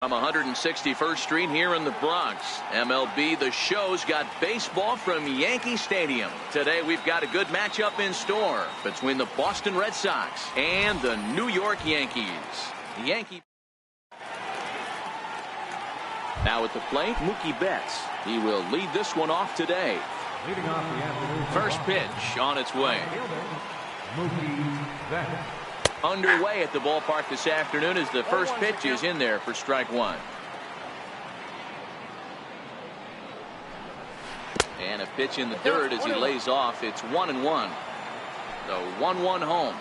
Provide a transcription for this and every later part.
From 161st Street here in the Bronx, MLB The Show's got baseball from Yankee Stadium. Today we've got a good matchup in store between the Boston Red Sox and the New York Yankees. Now at the plate, Mookie Betts. He will lead this one off today. Leading off the afternoon. First pitch on its way. Mookie Betts. Underway at the ballpark this afternoon as the first pitch is in there for strike one. And a pitch in the dirt as he lays off. It's 1-1. The 1-1 home.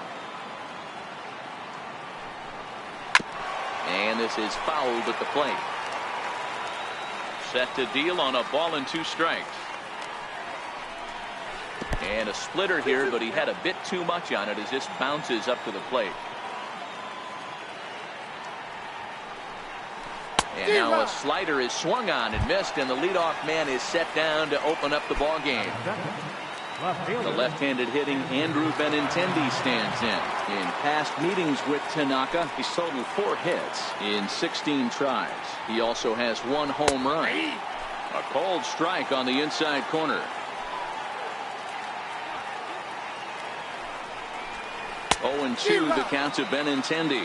And this is fouled at the plate. Set to deal on a ball and 2 strikes. And a splitter here, but he had a bit too much on it as this bounces up to the plate. And now a slider is swung on and missed, and the leadoff man is set down to open up the ball game. The left-handed hitting Andrew Benintendi stands in. In past meetings with Tanaka, he's totaled 4 hits in 16 tries. He also has 1 home run. A cold strike on the inside corner. 0-2 the count to Benintendi.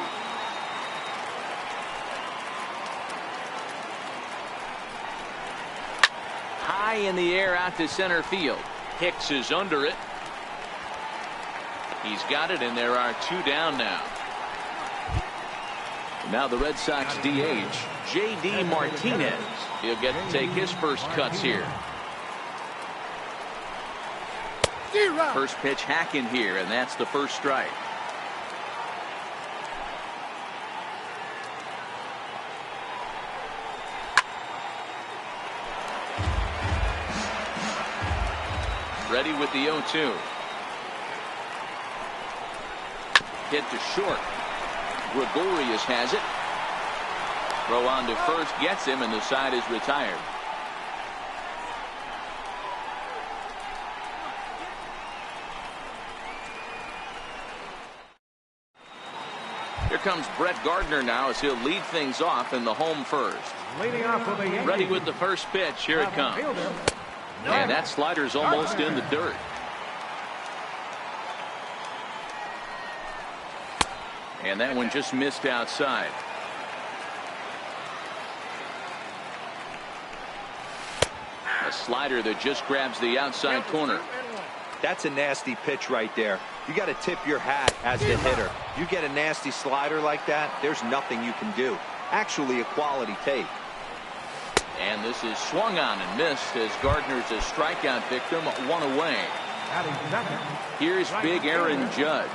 High in the air out to center field. Hicks is under it. He's got it, and there are 2 down now. Now the Red Sox DH, J.D. Martinez. He'll get to take his first cuts here. First pitch hacking here, and that's the first strike. Ready with the 0-2. Hit to short. Gregorius has it. Throw on to first, gets him, and the side is retired. Here comes Brett Gardner now as he'll lead things off in the home first. Leading off with the Yankees. Ready with the first pitch. Here it comes. And that slider's almost in the dirt. And that one just missed outside. A slider that just grabs the outside corner. That's a nasty pitch right there. You got to tip your hat as the hitter. You get a nasty slider like that, there's nothing you can do. Actually a quality take. And this is swung on and missed as Gardner's a strikeout victim, 1 away. Here's big Aaron Judge.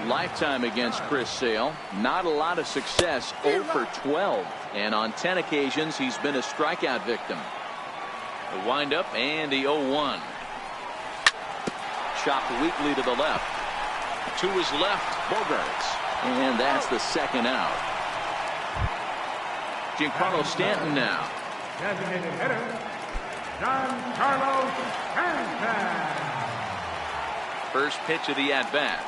Lifetime against Chris Sale. Not a lot of success, 0 for 12. And on 10 occasions, he's been a strikeout victim. The windup and the 0-1. Chopped weakly to the left. To his left, Bogarts. And that's the second out. Giancarlo Stanton now. Designated hitter, Giancarlo Stanton. First pitch of the at-bat.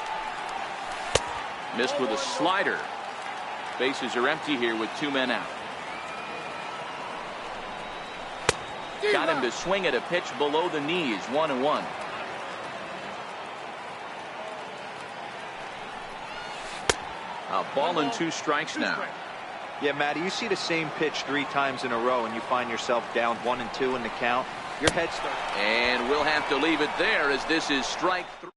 Missed with a slider. Bases are empty here with 2 men out. Got him to swing at a pitch below the knees, 1-1. A ball and 2 strikes now. Yeah, Matty, you see the same pitch 3 times in a row and you find yourself down 1-2 in the count. Your head starts. And we'll have to leave it there as this is strike 3.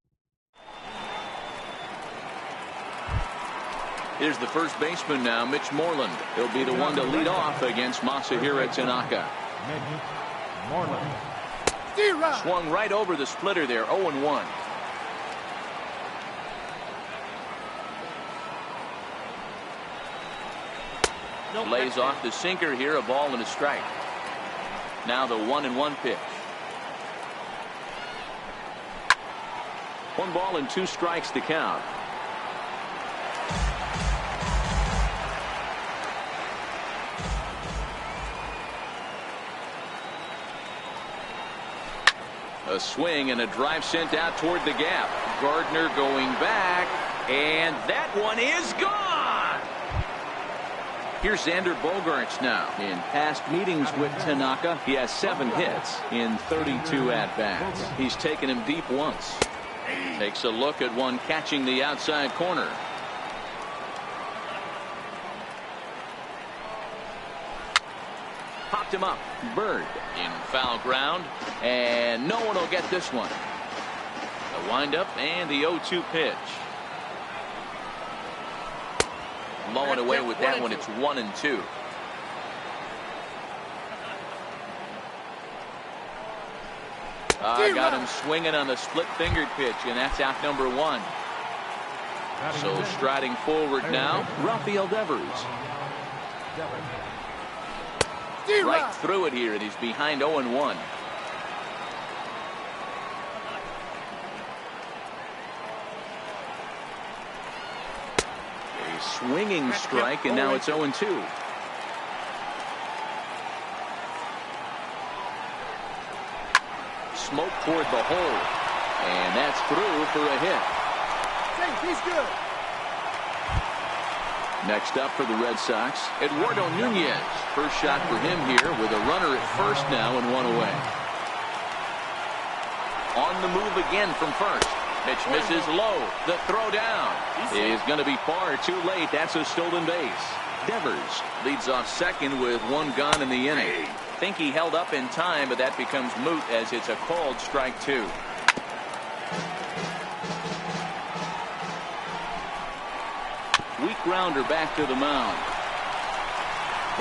Here's the first baseman now, Mitch Moreland. He'll be the one to lead off against Masahiro Tanaka. Moreland. Swung right over the splitter there, 0-1. Lays off the sinker here, a ball and a strike. Now the 1-1 pitch. 1 ball and 2 strikes to count. A swing and a drive sent out toward the gap. Gardner going back, and that one is gone. Here's Xander Bogaerts now. In past meetings with Tanaka, he has 7 hits in 32 at-bats. He's taken him deep once. Takes a look at one catching the outside corner. Popped him up. Bird in foul ground, and no one will get this one. The windup and the 0-2 pitch. Mowing away with that one. It's 1-2. Got him swinging on the split-fingered pitch, and that's out number 1. So striding forward now, Rafael Devers. Right through it here, and he's behind 0-1. A swinging strike, and now it's 0-2. Smoke toward the hole, and that's through for a hit. He's good. Next up for the Red Sox, Eduardo Nunez. First shot for him here with a runner at first now and 1 away. On the move again from first. Pitch misses low. The throw down is going to be far too late. That's a stolen base. Devers leads off second with 1 gone in the inning. Think he held up in time, but that becomes moot as it's a called strike 2. Weak grounder back to the mound.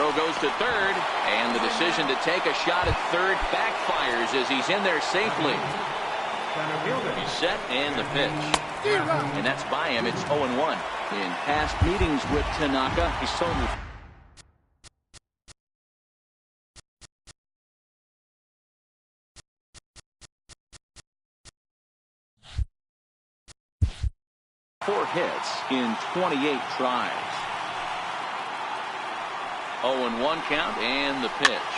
Throw goes to third, and the decision to take a shot at third backfires as he's in there safely. He's set, and the pitch. And that's by him. It's 0-1. In past meetings with Tanaka, he's totaled 4 hits in 28 tries. 0-1 count, and the pitch.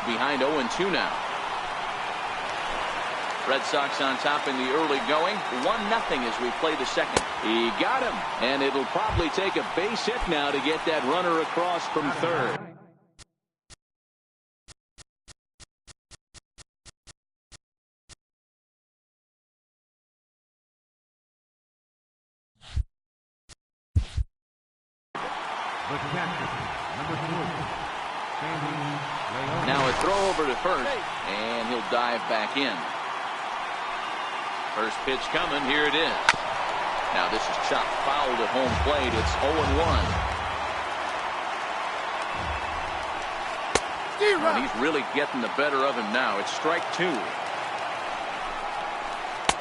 Behind 0-2 now. Red Sox on top in the early going. 1-0 as we play the second. He got him, and it'll probably take a base hit now to get that runner across from third. Now a throw over to first, and he'll dive back in. First pitch coming. Here it is. Now this is chopped fouled at home plate. It's 0-1. And he's really getting the better of him now. It's strike 2.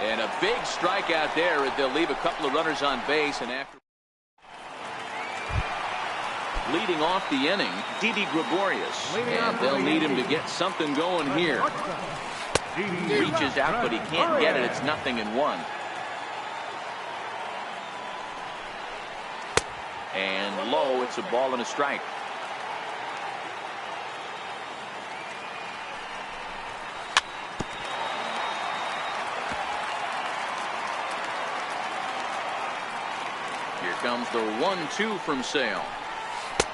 And a big strikeout there. They'll leave a couple of runners on base, and after leading off the inning, Didi Gregorius, and they'll need him to get something going here. Reaches out, but he can't get it. It's 0-1. And low, it's a ball and a strike. Here comes the 1-2 from Sale.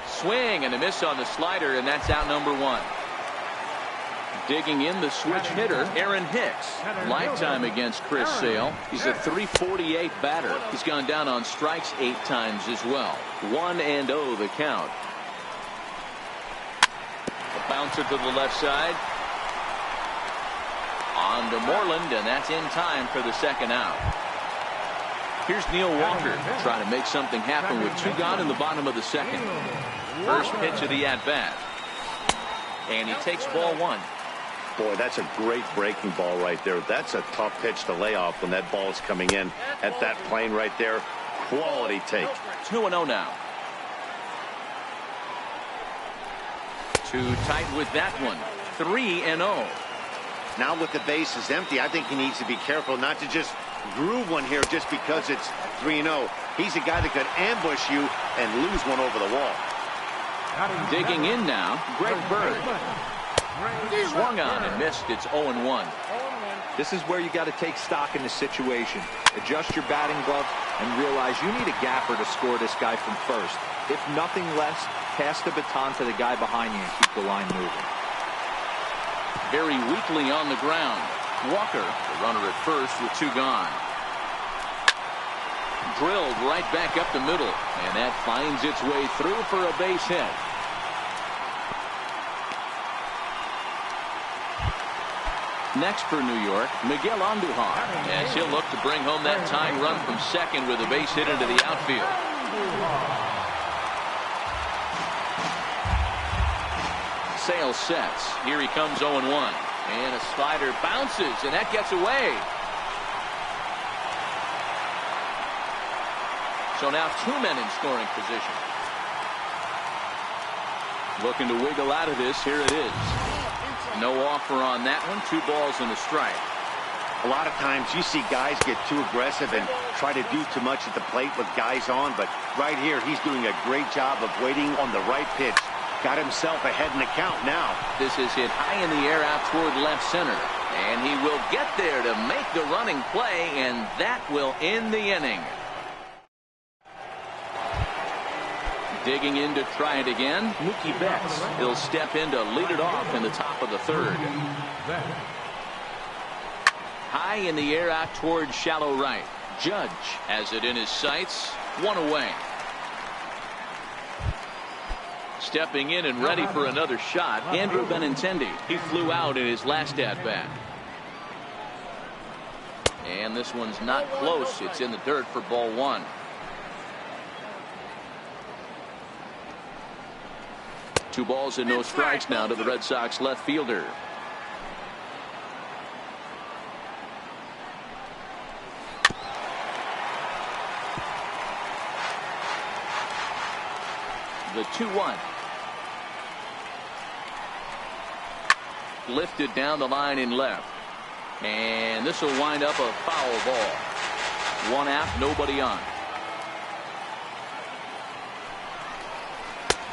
Swing and a miss on the slider, and that's out number 1. Digging in the switch hitter, Aaron Hicks. Lifetime against Chris Sale. He's a .348 batter. He's gone down on strikes 8 times as well. 1-0 the count. A bouncer to the left side. On to Moreland, and that's in time for the second out. Here's Neil Walker trying to make something happen with 2 gone in the bottom of the second. First pitch of the at-bat. And he takes ball 1. Boy, that's a great breaking ball right there. That's a tough pitch to lay off when that ball is coming in at that plane right there. Quality take. 2-0 now. Too tight with that one. 3-0. Now with the bases empty, I think he needs to be careful not to just groove one here just because it's 3-0. He's a guy that could ambush you and lose one over the wall. Digging in now, Greg Bird. Swung on and missed. It's 0-1. This is where you got to take stock in the situation. Adjust your batting glove and realize you need a gapper to score this guy from first. If nothing less, pass the baton to the guy behind you and keep the line moving. Very weakly on the ground. Walker, the runner at first with 2 gone. Drilled right back up the middle, and that finds its way through for a base hit. Next for New York, Miguel Andujar, as he'll look to bring home that tying run from second with a base hit into the outfield. Sale sets. Here he comes 0-1. And a slider bounces, and that gets away. So now 2 men in scoring position. Looking to wiggle out of this. Here it is. No offer on that one. 2 balls and a strike. A lot of times you see guys get too aggressive and try to do too much at the plate with guys on, but right here he's doing a great job of waiting on the right pitch. Got himself ahead in the count now. This is hit high in the air out toward left center. And he will get there to make the running play, and that will end the inning. Digging in to try it again, Mookie Betts. He'll step in to lead it off in the top of the 3rd. High in the air out toward shallow right. Judge has it in his sights. 1 away. Stepping in and ready for another shot, Andrew Benintendi. He flew out in his last at-bat. And this one's not close. It's in the dirt for ball 1. Two balls and no strikes now to the Red Sox left fielder. The 2-1. Lifted down the line in left. And this will wind up a foul ball. 1 out, nobody on.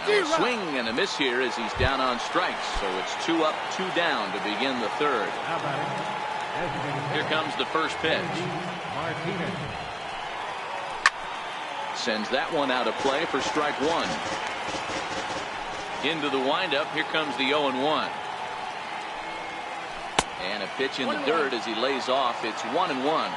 Now a swing and a miss here as he's down on strikes. So it's 2 up, 2 down to begin the 3rd. Here comes the first pitch. Sends that one out of play for strike 1. Into the windup. Here comes the 0-1. And a pitch in the dirt as he lays off. It's 1-1.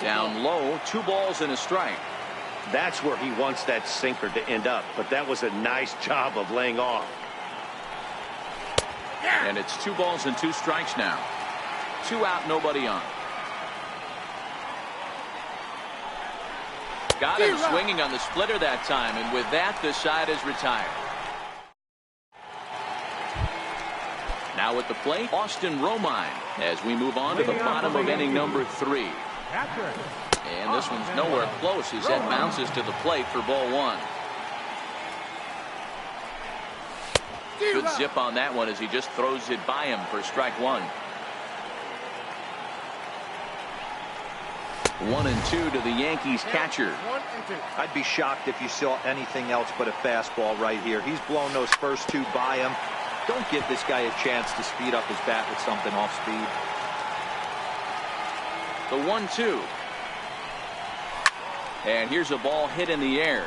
Down low, 2 balls and a strike. That's where he wants that sinker to end up, but that was a nice job of laying off. And it's 2 balls and 2 strikes now. 2 out, nobody on. Got him swinging on the splitter that time, and with that, the side is retired. Now at the plate, Austin Romine, as we move on to the bottom of inning number 3. And this one's nowhere close as that bounces to the plate for ball 1. Good zip on that one as he just throws it by him for strike 1. 1-2 to the Yankees catcher. I'd be shocked if you saw anything else but a fastball right here. He's blown those first 2 by him. Don't give this guy a chance to speed up his bat with something off speed. The 1-2. And here's a ball hit in the air.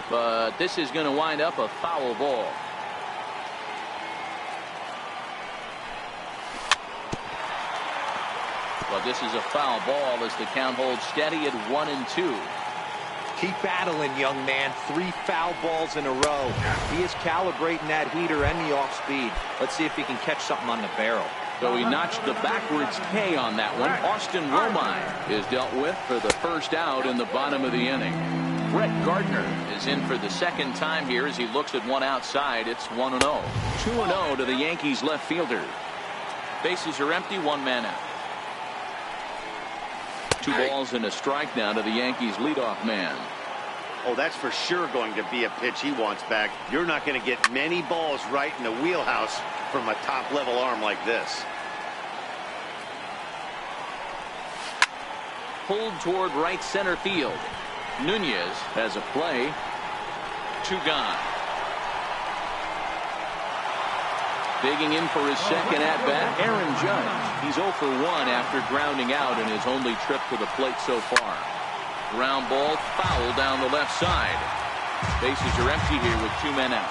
But this is going to wind up a foul ball. Well, this is a foul ball as the count holds steady at 1-2. Keep battling, young man. 3 foul balls in a row. He is calibrating that heater and the off speed. Let's see if he can catch something on the barrel. So he notched the backwards K on that one. Austin Romine is dealt with for the first out in the bottom of the inning. Brett Gardner is in for the second time here as he looks at one outside. It's 1-0. 2-0 to the Yankees left fielder. Bases are empty, 1 man out. 2 balls and a strike now to the Yankees leadoff man. Oh, that's for sure going to be a pitch he wants back. You're not going to get many balls right in the wheelhouse from a top-level arm like this. Pulled toward right center field. Nunez has a play. 2 gone. Digging in for his second at-bat, Aaron Judge. He's 0 for 1 after grounding out in his only trip to the plate so far. Ground ball foul down the left side. Bases are empty here with 2 men out.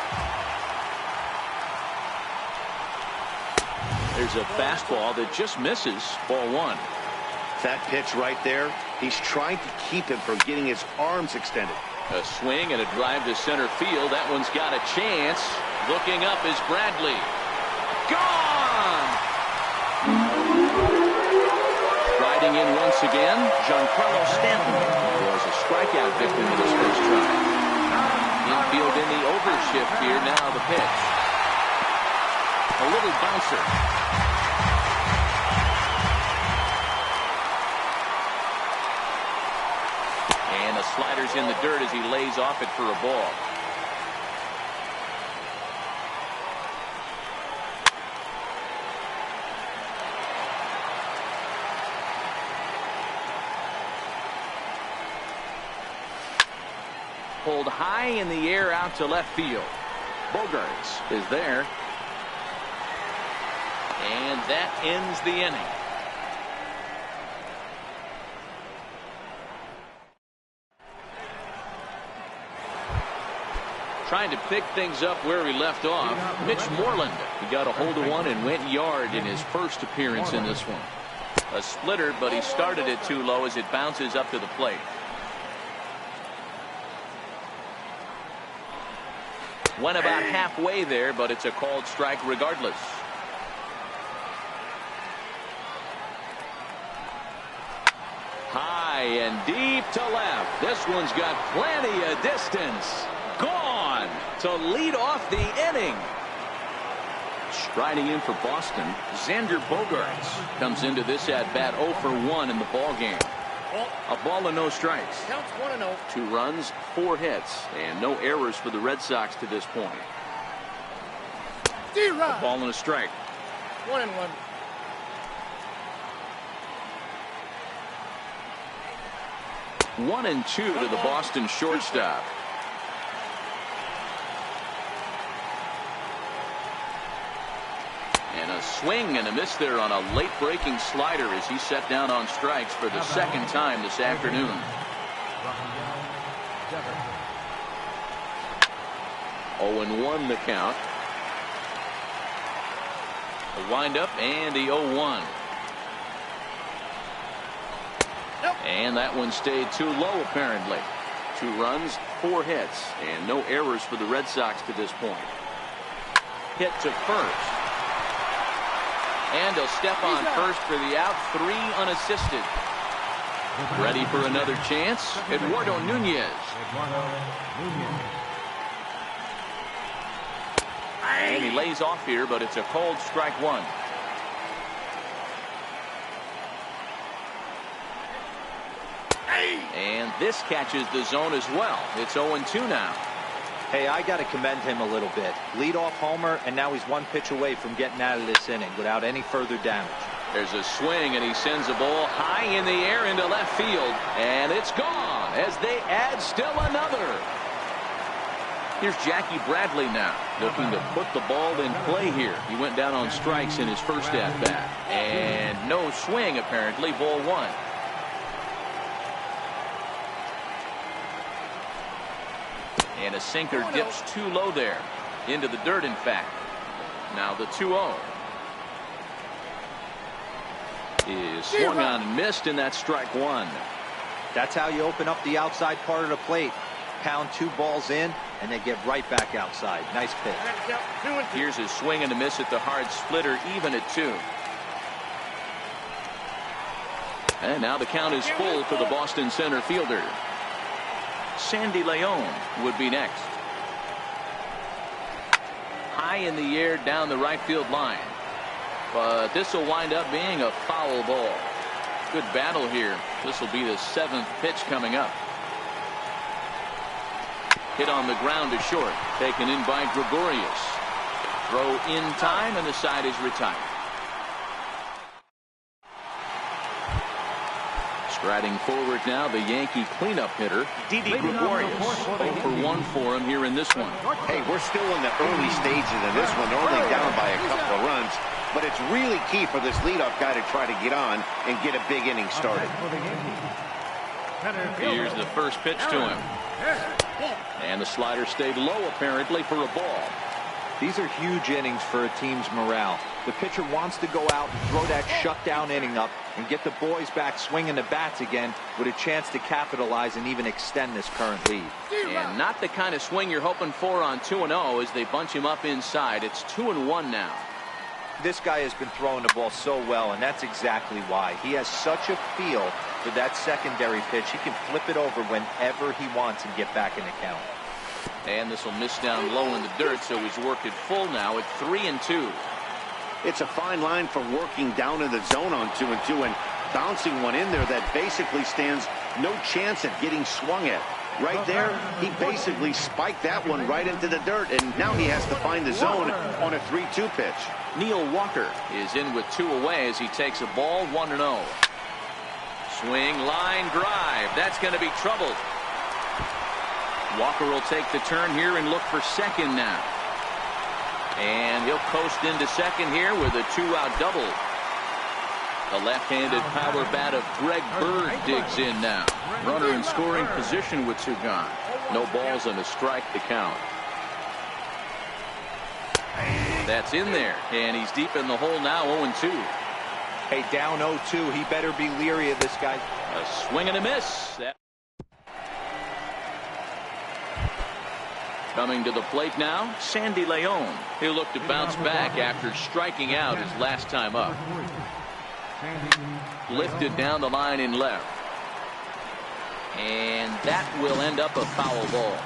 There's a fastball that just misses. Ball 1. That pitch right there, he's trying to keep him from getting his arms extended. A swing and a drive to center field. That one's got a chance. Looking up is Bradley. Gone! Riding in once again, Giancarlo Stanton was a strikeout victim in his first try. Infield in the overshift here. Now the pitch. A little bouncer. And the slider's in the dirt as he lays off it for a ball. Pulled high in the air out to left field. Bogarts is there. And that ends the inning. Trying to pick things up where he left off. Mitch Moreland. He got a hold of one and went yard in his first appearance in this one. A splitter, but he started it too low as it bounces up to the plate. Went about halfway there, but it's a called strike regardless. High and deep to left. This one's got plenty of distance. Gone to lead off the inning. Striding in for Boston, Xander Bogaerts comes into this at bat 0 for 1 in the ball game. A ball and no strikes. Counts 1-0. 2 runs, 4 hits, and no errors for the Red Sox to this point. A ball and a strike. 1-1. 1-2 to the Boston shortstop. And a swing and a miss there on a late breaking slider as he set down on strikes for the second time this afternoon. Oh, and 1 the count. The windup and the 0-1. And that one stayed too low apparently. 2 runs, 4 hits, and no errors for the Red Sox to this point. Hit to first. And he'll step on first for the out. 3 unassisted. Ready for another chance. Eduardo Nunez. And he lays off here, but it's a called strike 1. And this catches the zone as well. It's 0-2 now. Hey, I got to commend him a little bit. Leadoff homer, and now he's 1 pitch away from getting out of this inning without any further damage. There's a swing, and he sends a ball high in the air into left field. And it's gone as they add still another. Here's Jackie Bradley now, looking to put the ball in play here. He went down on strikes in his first at-bat. And no swing, apparently, ball 1. And a sinker dips too low there. Into the dirt, in fact. Now the 2-0. Is swung on and missed, and that's strike 1. That's how you open up the outside part of the plate. Pound 2 balls in, and then get right back outside. Nice pitch. Here's his swing and a miss at the hard splitter, even at 2. And now the count is full for the Boston center fielder. Sandy Leon would be next. High in the air down the right field line. But this will wind up being a foul ball. Good battle here. This will be the 7th pitch coming up. Hit on the ground to short. Taken in by Gregorius. Throw in time, and the side is retired. Striding forward now, the Yankee cleanup hitter, Didi Gregorius. 0 for 1 for him here in this one. Hey, we're still in the early stages in this one. They're only down by a couple of runs, but it's really key for this leadoff guy to try to get on and get a big inning started. Here's the first pitch to him. And the slider stayed low apparently for a ball. These are huge innings for a team's morale. The pitcher wants to go out and throw that shutdown inning up and get the boys back swinging the bats again with a chance to capitalize and even extend this current lead. And not the kind of swing you're hoping for on 2-0 as they bunch him up inside. It's 2-1 now. This guy has been throwing the ball so well, and that's exactly why. He has such a feel for that secondary pitch. He can flip it over whenever he wants and get back in the count. And this will miss down low in the dirt, so he's worked it full now at 3-2. It's a fine line for working down in the zone on 2-2 and bouncing one in there that basically stands no chance at getting swung at. Right there, he basically spiked that one right into the dirt, and now he has to find the zone on a 3-2 pitch. Neil Walker is in with 2 away as he takes a ball 1-0. Swing, line drive. That's going to be trouble. Walker will take the turn here and look for second now. And he'll coast into second here with a 2-out double. The left-handed power bat of Greg Bird digs in now. Runner in scoring position with 2 gone. No balls and a strike to count. That's in there, and he's deep in the hole now, 0-2. Hey, down 0-2, he better be leery of this guy. A swing and a miss. Coming to the plate now, Sandy Leon. He'll look to bounce back after striking out his last time up. Lifted down the line in left. And that will end up a foul ball.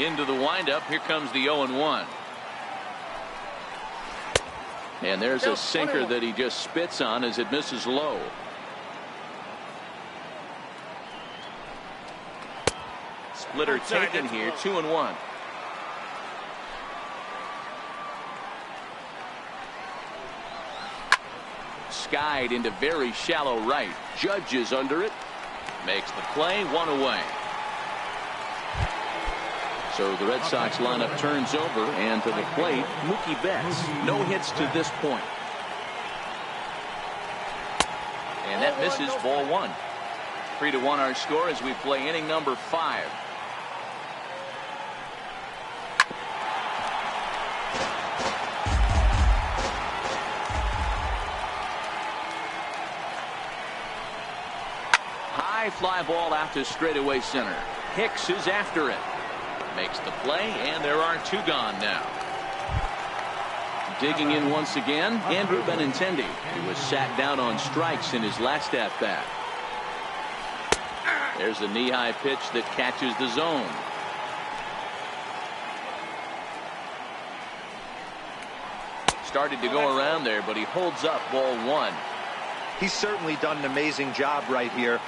Into the windup, here comes the 0-1. And there's a sinker that he just spits on as it misses low. Splitter taken here, 2-1. Skied into very shallow right. Judge is under it. Makes the play, 1 away. So the Red Sox lineup turns over, and to the plate, Mookie Betts. No hits to this point. And that misses, ball 1. 3-1 our score as we play inning number 5. High fly ball out to straightaway center. Hicks is after it. Makes the play, and there are 2 gone now. Digging in once again, Andrew Benintendi, who was sat down on strikes in his last at-bat. There's a knee-high pitch that catches the zone. Started to go around there, but he holds up, ball 1. He's certainly done an amazing job right here,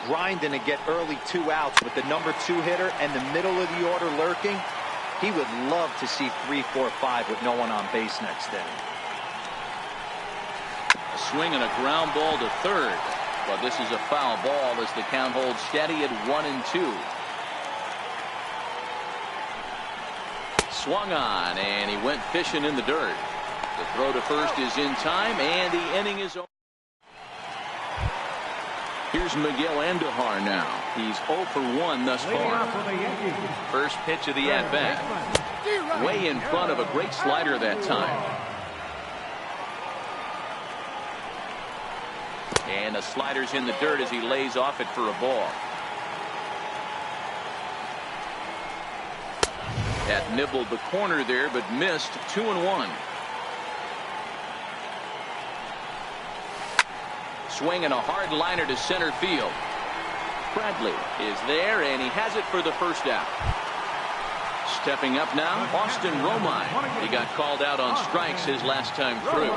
grinding to get early 2 outs with the number 2 hitter and the middle of the order lurking. He would love to see 3, 4, 5 with no one on base next inning. A swing and a ground ball to third. But this is a foul ball as the count holds steady at 1-2. Swung on, and he went fishing in the dirt. The throw to first is in time, and the inning is over. Here's Miguel Andujar now. He's 0 for 1 thus far. First pitch of the at-bat. Way in front of a great slider that time. And the slider's in the dirt as he lays off it for a ball. That nibbled the corner there, but missed. 2-1. Swing and a hard liner to center field. Bradley is there, and he has it for the first out. Stepping up now, Austin Romine. He got called out on strikes his last time through.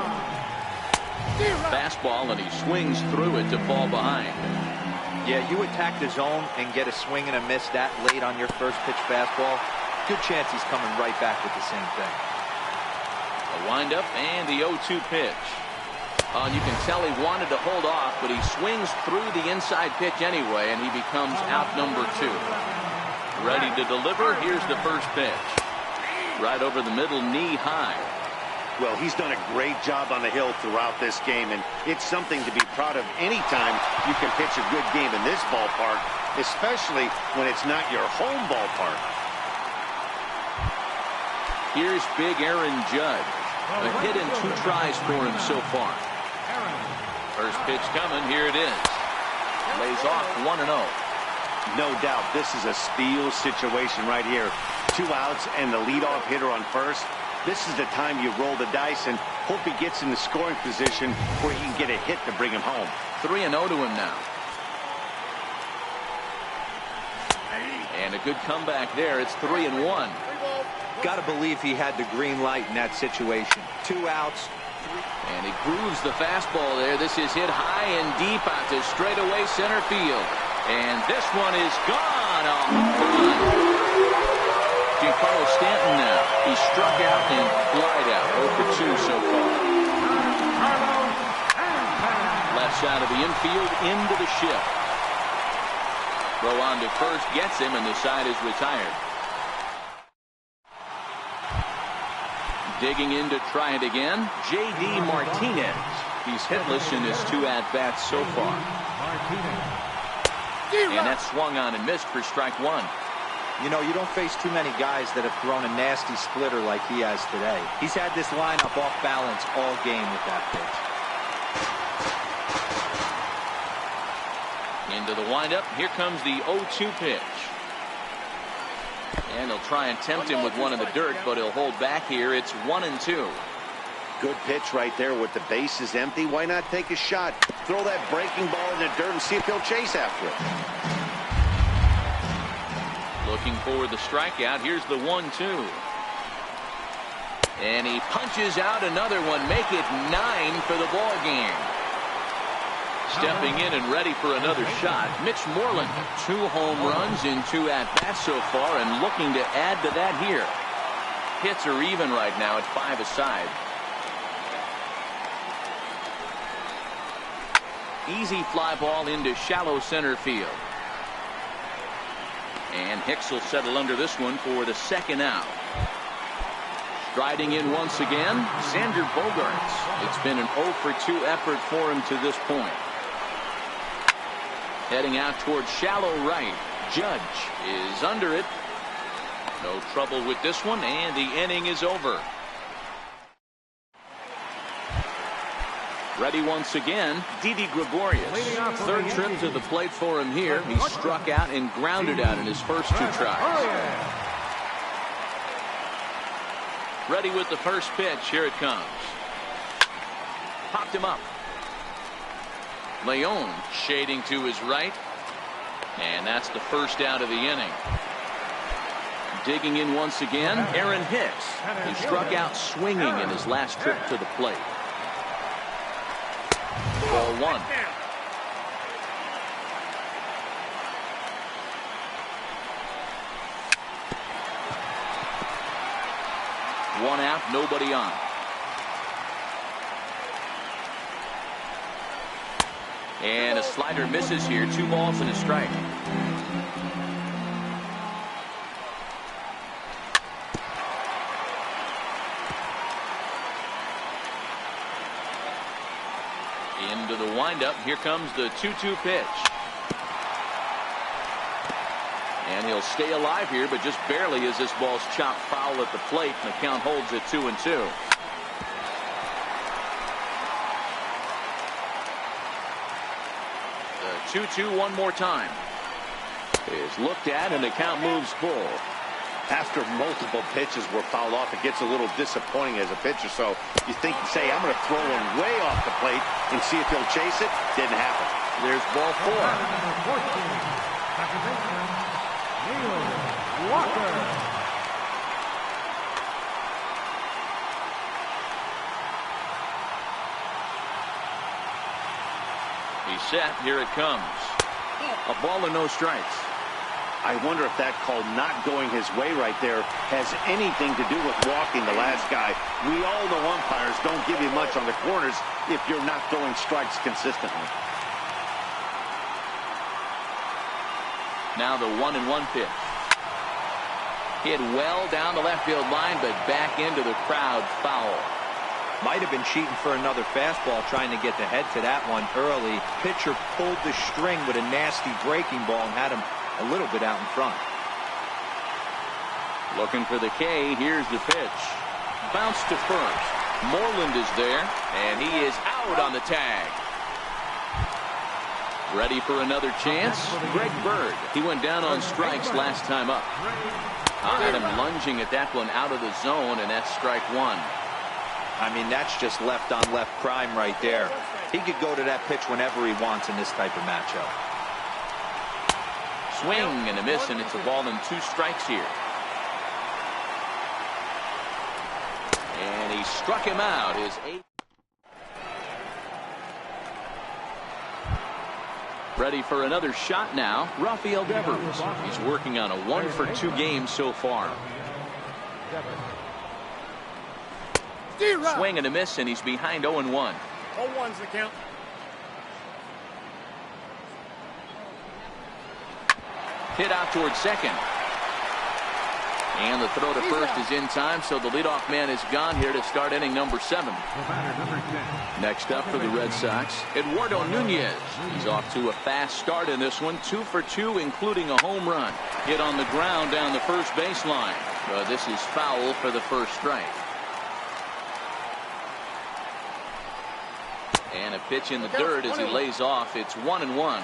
Fastball, and he swings through it to fall behind. Yeah, you attack the zone and get a swing and a miss that late on your first pitch fastball. Good chance he's coming right back with the same thing. A windup and the 0-2 pitch. And you can tell he wanted to hold off, but he swings through the inside pitch anyway, and he becomes out number 2. Ready to deliver. Here's the first pitch. Right over the middle, knee high. Well, he's done a great job on the hill throughout this game, and it's something to be proud of anytime you can pitch a good game in this ballpark, especially when it's not your home ballpark. Here's big Aaron Judge. A hit and 2 tries for him so far. First pitch coming. Here it is. Lays off 1-0. No doubt this is a steal situation right here. 2 outs and the leadoff hitter on first. This is the time you roll the dice and hope he gets in the scoring position where he can get a hit to bring him home. 3-0 to him now. And a good comeback there. It's 3-1. Got to believe he had the green light in that situation. 2 outs. And he grooves the fastball there. This is hit high and deep out to straightaway center field. And this one is gone. A home run. Giancarlo Stanton now. He struck out and flied out. 0 for 2 so far. Left side of the infield into the shift. Throw on to first gets him, and the side is retired. Digging in to try it again, J.D. Martinez. He's hitless in his 2 at-bats so far. And that swung on and missed for strike 1. You know, you don't face too many guys that have thrown a nasty splitter like he has today. He's had this lineup off balance all game with that pitch. Into the windup. Here comes the 0-2 pitch. And he'll try and tempt him with one in the dirt, but he'll hold back here. It's 1-2. Good pitch right there with the bases empty. Why not take a shot? Throw that breaking ball in the dirt and see if he'll chase after it. Looking for the strikeout. Here's the 1-2. And he punches out another one. Make it 9 for the ball game. Stepping in and ready for another shot, Mitch Moreland. 2 home runs in 2 at-bats so far, and looking to add to that here. Hits are even right now at 5 aside. Easy fly ball into shallow center field. And Hicks will settle under this one for the 2nd out. Striding in once again, Xander Bogaerts. It's been an 0 for 2 effort for him to this point. Heading out towards shallow right. Judge is under it. No trouble with this one, and the inning is over. Ready once again, Didi Gregorius. 3rd trip to the plate for him here. He struck out and grounded out in his first 2 tries. Ready with the first pitch. Here it comes. Popped him up. Leon shading to his right. And that's the first out of the inning. Digging in once again, Aaron Hicks, who struck out swinging in his last trip to the plate. Ball 1. One out, nobody on. And a slider misses here. 2 balls and a strike. Into the windup. Here comes the 2-2 pitch. And he'll stay alive here, but just barely as this ball's chopped foul at the plate, and the count holds at 2-2. The 2-2 one more time. Is looked at, and the count moves full. After multiple pitches were fouled off, it gets a little disappointing as a pitcher. So you think, say, I'm going to throw one way off the plate and see if he'll chase it. Didn't happen. There's ball 4. He's set. Here it comes. A ball and no strikes. I wonder if that call not going his way right there has anything to do with walking the last guy. We all know umpires don't give you much on the corners if you're not throwing strikes consistently. Now the 1-1 pitch. Hit well down the left field line, but back into the crowd, foul. Might have been cheating for another fastball, trying to get the head to that one early. Pitcher pulled the string with a nasty breaking ball and had him a little bit out in front. Looking for the K. Here's the pitch. Bounce to first. Moreland is there, and he is out on the tag. Ready for another chance? Greg Bird. He went down on strikes last time up. Had him lunging at that one out of the zone, and that's strike one. I mean, that's just left-on-left crime right there. He could go to that pitch whenever he wants in this type of matchup. Swing and a miss, and it's a ball and 2 strikes here. And he struck him out. His 8th. Ready for another shot now. Rafael Devers. He's working on a 1-for-2 game so far. Swing and a miss, and he's behind 0-1. 0-1's the count. Hit out towards second. And the throw to first is in time, so the leadoff man is gone here to start inning number 7. Next up for the Red Sox, Eduardo Nunez. He's off to a fast start in this one, 2 for 2, including a home run. Hit on the ground down the first baseline. This is foul for the first strike. And a pitch in the dirt as he lays off. It's 1-1.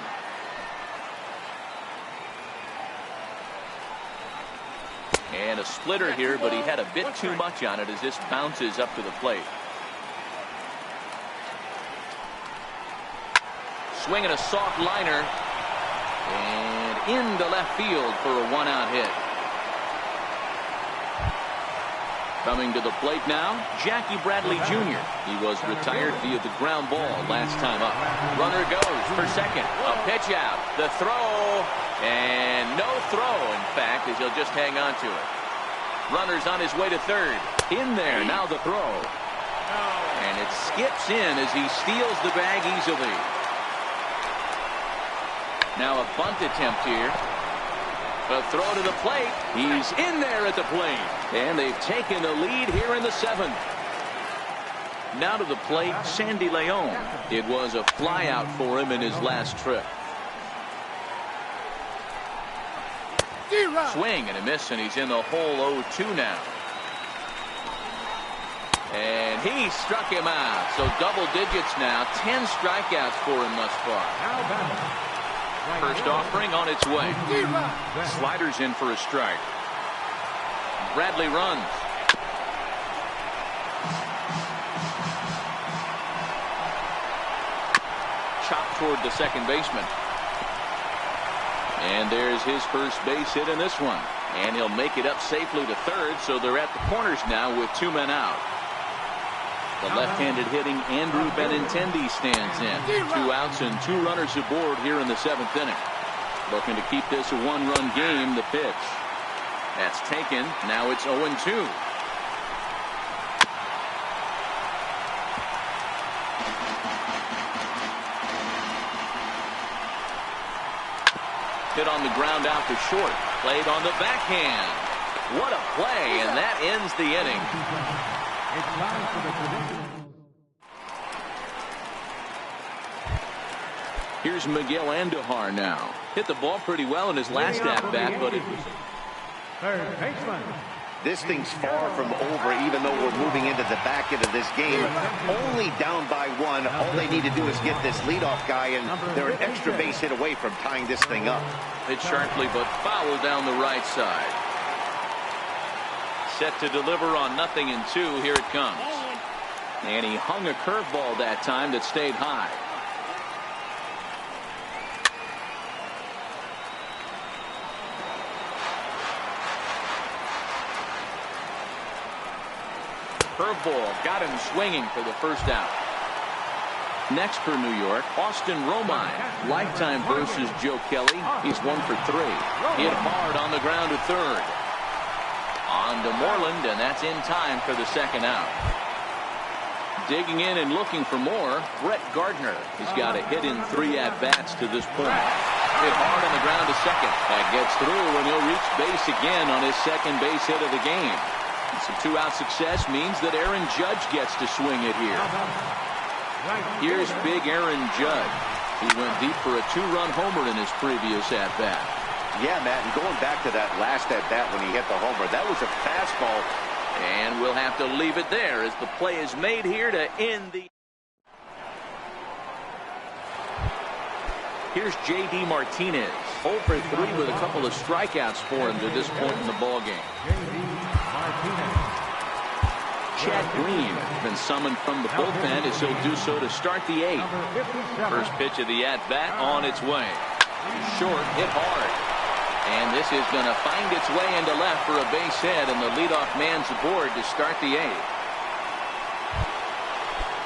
And a splitter here, but he had a bit too much on it as this bounces up to the plate. Swinging a soft liner. And into left field for a 1-out hit. Coming to the plate now, Jackie Bradley Jr. He was retired via the ground ball last time up. Runner goes for second. A pitch out. The throw. And no throw, in fact, as he'll just hang on to it. Runner's on his way to third. In there, now the throw. And it skips in as he steals the bag easily. Now a bunt attempt here. A throw to the plate. He's in there at the plate. And they've taken the lead here in the 7th. Now to the plate, Sandy Leon. It was a flyout for him in his last trip. Swing and a miss, and he's in the hole 0-2 now. And he struck him out. So double digits now. 10 strikeouts for him thus far. First offering on its way. Sliders in for a strike. Bradley runs. Chopped toward the second baseman. And there's his first base hit in this one. And he'll make it up safely to third, so they're at the corners now with 2 men out. The left-handed hitting Andrew Benintendi stands in. 2 outs and 2 runners aboard here in the 7th inning. Looking to keep this a 1-run game. The pitch. That's taken. Now it's 0-2. Hit on the ground out to short. Played on the backhand. What a play, and that ends the inning. Here's Miguel Andujar now. Hit the ball pretty well in his last at-bat, but it was... This thing's far from over, even though we're moving into the back end of this game. Only down by 1. All they need to do is get this leadoff guy, and they're an extra base hit away from tying this thing up. Hit sharply, but foul down the right side. Set to deliver on 0-2. Here it comes. And he hung a curveball that time that stayed high. Curveball got him swinging for the first out. Next for New York, Austin Romine. Lifetime versus Joe Kelly. He's 1 for 3. Hit hard on the ground to third. On to Moreland, and that's in time for the second out. Digging in and looking for more, Brett Gardner. He's got a hit in 3 at-bats to this point. Hit hard on the ground to second. That gets through, and he'll reach base again on his second base hit of the game. Some 2-out success means that Aaron Judge gets to swing it here. Here's big Aaron Judge. He went deep for a 2-run homer in his previous at-bat. Yeah, Matt, and going back to that last at-bat when he hit the homer, that was a fastball. And we'll have to leave it there as the play is made here to end the... Here's J.D. Martinez. 0 for 3 with a couple of strikeouts for him to this point in the ballgame. Chad Green been summoned from the bullpen as he'll do so to start the 8th. First pitch of the at-bat on its way. Short, hit hard. And this is going to find its way into left for a base hit, and the leadoff man's aboard to start the 8th.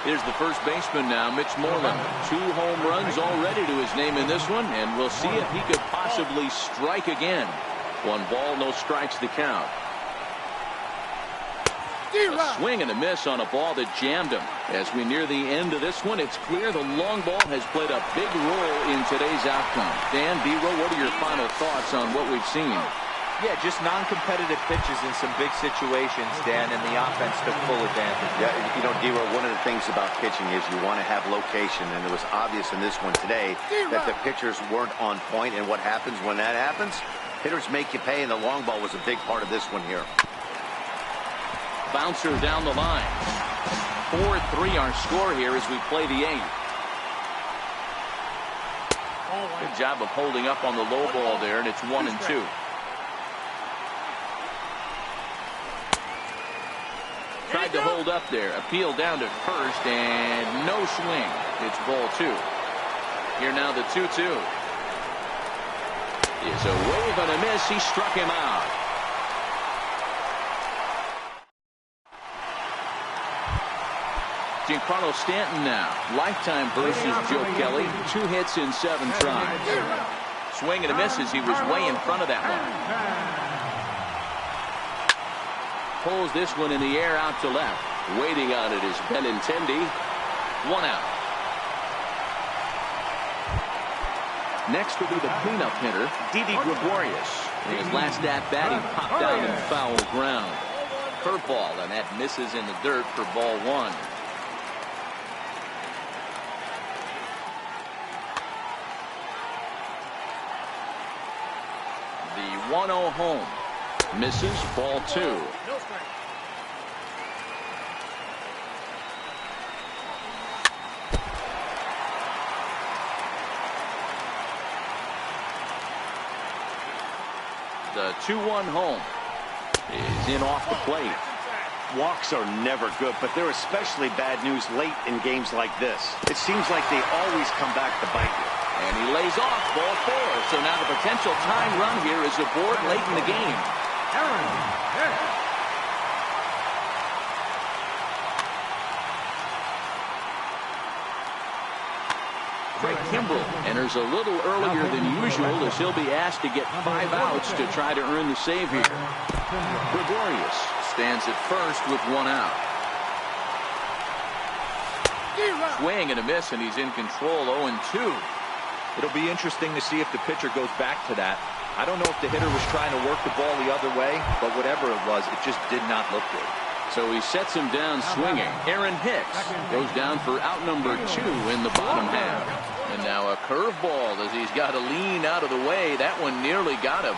Here's the first baseman now, Mitch Moreland. 2 home runs already to his name in this one, and we'll see if he could possibly strike again. 1 ball, no strikes to count. A swing and a miss on a ball that jammed him. As we near the end of this one, it's clear the long ball has played a big role in today's outcome. Dan Biro, what are your final thoughts on what we've seen? Yeah, just non-competitive pitches in some big situations, Dan, and the offense took full advantage. Yeah, you know, Dero, one of the things about pitching is you want to have location, and it was obvious in this one today that the pitchers weren't on point, and what happens when that happens? Hitters make you pay, and the long ball was a big part of this one here. Bouncer down the line. 4-3 our score here as we play the 8th. Good job of holding up on the low ball there, and it's 1-2. Tried to hold up there. Appeal down to first, and no swing. It's ball 2. Here now the 2-2. Is a wave and a miss. He struck him out. Giancarlo Stanton now. Lifetime versus Joe Kelly. 2 hits in 7 tries. Swing and a miss as he was way in front of that one. Pulls this one in the air out to left. Waiting on it is Benintendi. 1 out. Next will be the cleanup hitter, Didi Gregorius. In his last at-bat, he popped out in foul ground. Curveball, and that misses in the dirt for ball 1. The 1-0 home. Misses, ball 2. The 2-1 home is in off the plate. Walks are never good, but they're especially bad news late in games like this. It seems like they always come back to bite you. And he lays off ball 4. So now the potential tying run here is aboard late in the game. Craig Kimbrell enters a little earlier than usual as he'll be asked to get 5 outs to try to earn the save here. Gregorius stands at first with 1 out. Swing and a miss, and he's in control. 0-2. It'll be interesting to see if the pitcher goes back to that. I don't know if the hitter was trying to work the ball the other way, but whatever it was, it just did not look good. So he sets him down swinging. Aaron Hicks goes down for out number 2 in the bottom half. And now a curveball as he's got to lean out of the way. That one nearly got him.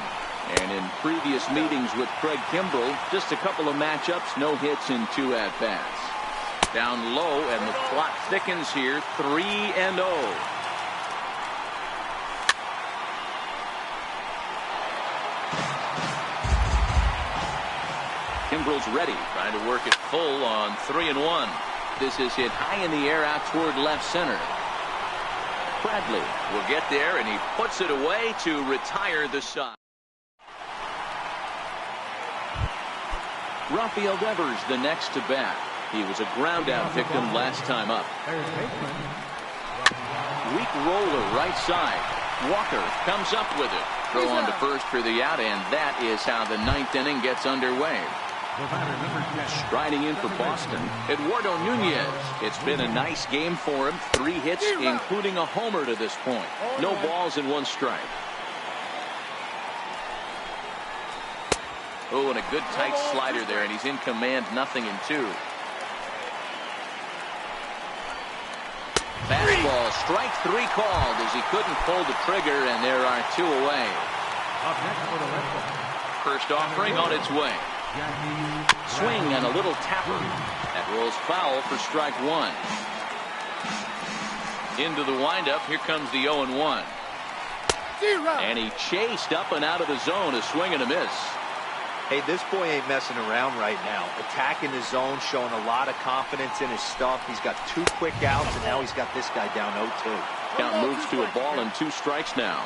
And in previous meetings with Craig Kimbrell, just a couple of matchups, no hits in 2 at-bats. Down low, and the clock thickens here, 3-0. Kimbrell's ready, trying to work it full on 3-1. This is hit high in the air out toward left center. Bradley will get there, and he puts it away to retire the side. Rafael Devers the next to bat. He was a ground out victim last time up. Weak roller right side. Walker comes up with it. Throw on to first for the out, and that is how the ninth inning gets underway. Striding in for Boston, Eduardo Nunez. It's been a nice game for him. 3 hits, including a homer to this point. No balls and 1 strike. Oh, and a good tight slider there, and he's in command, 0-2. Fastball, strike 3 called as he couldn't pull the trigger, and there are 2 away. First offering on its way. Swing and a little tapper. That rolls foul for strike 1. Into the windup, here comes the 0-1. And he chased up and out of the zone, a swing and a miss. Hey, this boy ain't messing around right now. Attacking the zone, showing a lot of confidence in his stuff. He's got 2 quick outs, and now he's got this guy down 0-2. Count moves to a ball and 2 strikes now.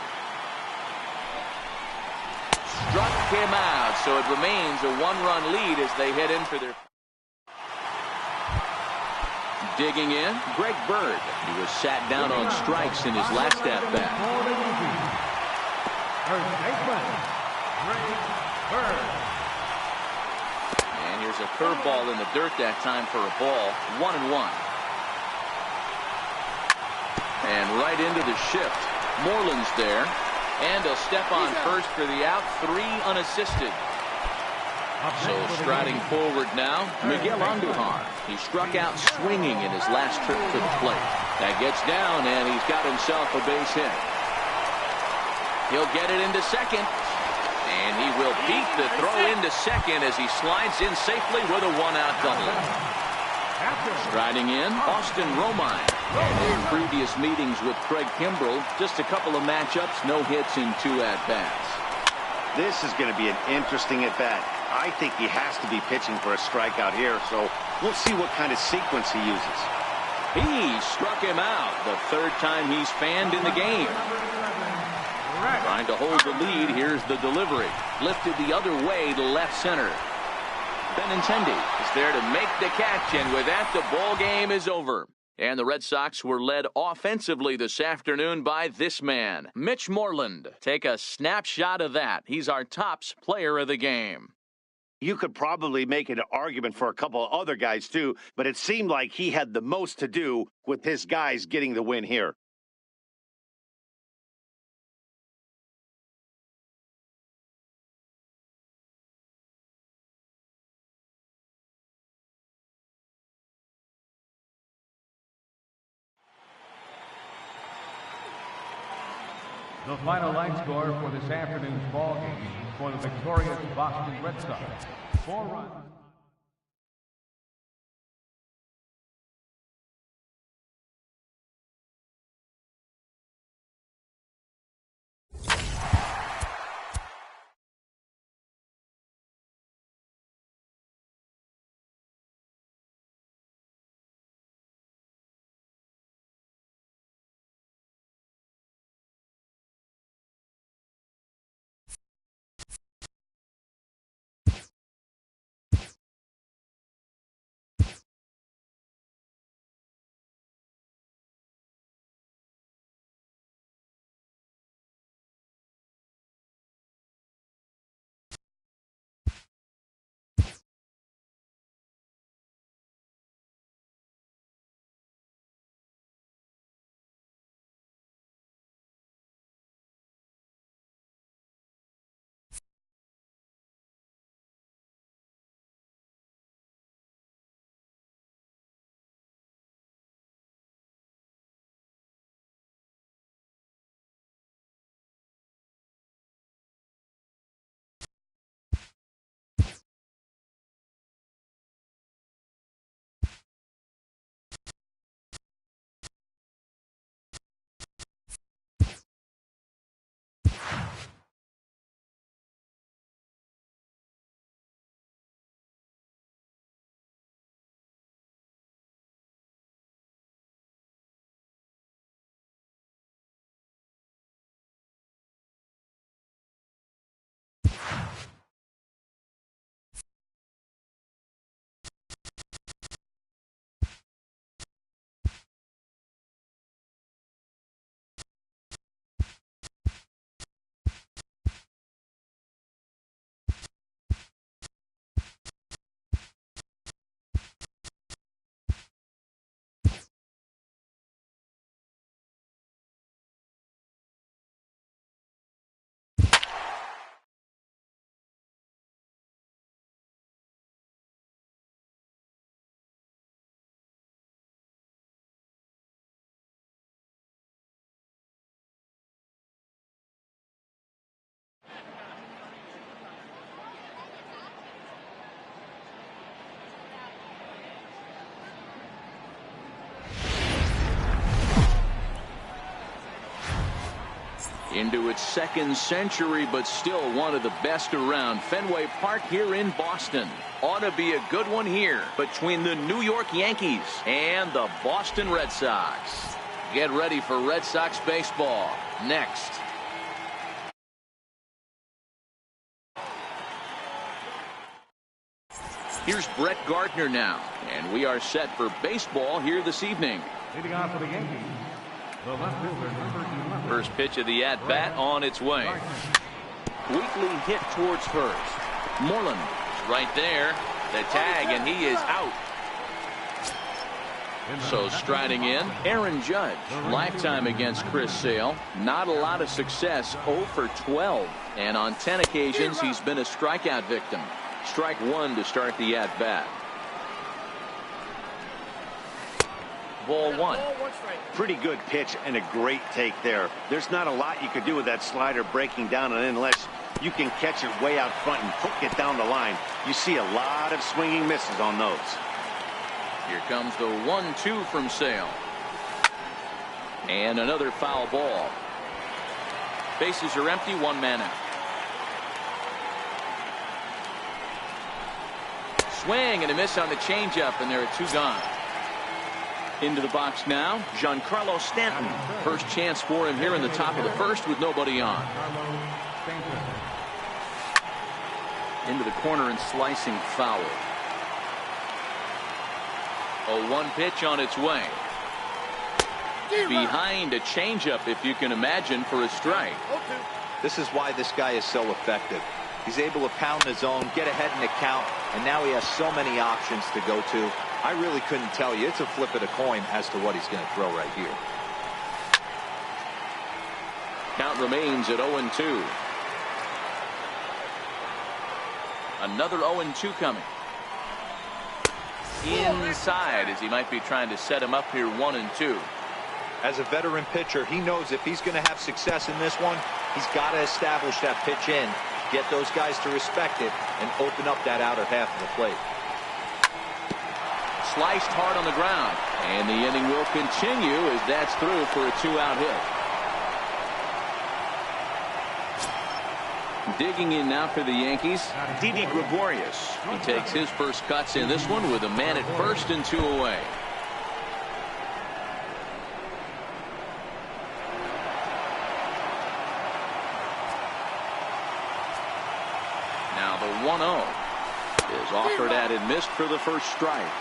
Struck him out, so it remains a 1-run lead as they head in for their... Digging in, Greg Bird. He was sat down on strikes in his last at-bat. And here's a curveball in the dirt that time for a ball. 1-1. And right into the shift. Moreland's there. And he'll step on first for the out. 3 unassisted. So striding forward now, Miguel Andujar. He struck out swinging in his last trip to the plate. That gets down, and he's got himself a base hit. He'll get it into second. And he will beat the throw into second as he slides in safely with a 1-out double. Striding in, Austin Romine. And in previous meetings with Craig Kimbrell, just a couple of matchups, no hits in 2 at-bats. This is going to be an interesting at-bat. I think he has to be pitching for a strikeout here, so we'll see what kind of sequence he uses. He struck him out, the 3rd time he's fanned in the game. Trying to hold the lead. Here's the delivery. Lifted the other way to left center. Benintendi is there to make the catch, and with that, the ball game is over. And the Red Sox were led offensively this afternoon by this man, Mitch Moreland. Take a snapshot of that. He's our tops player of the game. You could probably make an argument for a couple of other guys, too, but it seemed like he had the most to do with his guys getting the win here. The final line score for this afternoon's ball game for the victorious Boston Red Sox. 4 runs. into its second century, but still one of the best around. Fenway Park here in Boston. Ought to be a good one here between the New York Yankees and the Boston Red Sox. Get ready for Red Sox baseball next. Here's Brett Gardner now, and we are set for baseball here this evening. Leading on for the Yankees, the left fielder, number 11. First pitch of the at-bat on its way. Weakly hit towards first. Moreland is right there. The tag, and he is out. So striding in, Aaron Judge. Lifetime against Chris Sale. Not a lot of success, 0 for 12. And on 10 occasions, he's been a strikeout victim. Strike one to start the at-bat. Ball one. Pretty good pitch and a great take there. There's not a lot you could do with that slider breaking down, and unless you can catch it way out front and hook it down the line, you see a lot of swinging misses on those. Here comes the 1-2 from Sale. And another foul ball. Bases are empty, one man out. Swing and a miss on the changeup, and there are two gone. Into the box now, Giancarlo Stanton. First chance for him here in the top of the first with nobody on. Into the corner and slicing foul. 0-1 pitch on its way. Behind a changeup, if you can imagine, for a strike. This is why this guy is so effective. He's able to pound the zone, get ahead in the count, and now he has so many options to go to. I really couldn't tell you. It's a flip of the coin as to what he's going to throw right here. Count remains at 0-2. Another 0-2 coming. Inside, as he might be trying to set him up here 1-2. As a veteran pitcher, he knows if he's going to have success in this one, he's got to establish that pitch in, get those guys to respect it, and open up that outer half of the plate. Sliced hard on the ground, and the inning will continue as that's through for a 2-out hit. Digging in now for the Yankees, Didi Gregorius. He takes his first cuts in this one with a man at first and 2 away. Now the 1-0 is offered at and missed for the first strike.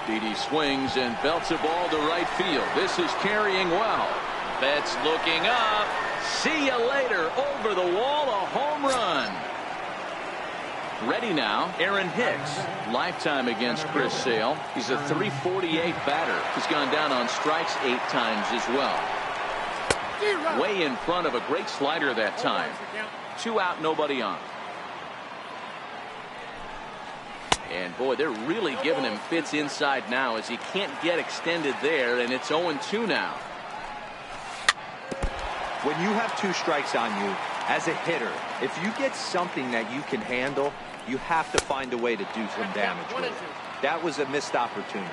Didi swings and belts a ball to right field. This is carrying well. Betts looking up. See you later. Over the wall, a home run. Ready now, Aaron Hicks. Lifetime against Chris Sale. He's a .348 batter. He's gone down on strikes 8 times as well. Way in front of a great slider that time. 2 out, nobody on. And boy, they're really giving him fits inside now as he can't get extended there, and it's 0-2 now. When you have 2 strikes on you, as a hitter, if you get something that you can handle, you have to find a way to do some damage with it. That was a missed opportunity.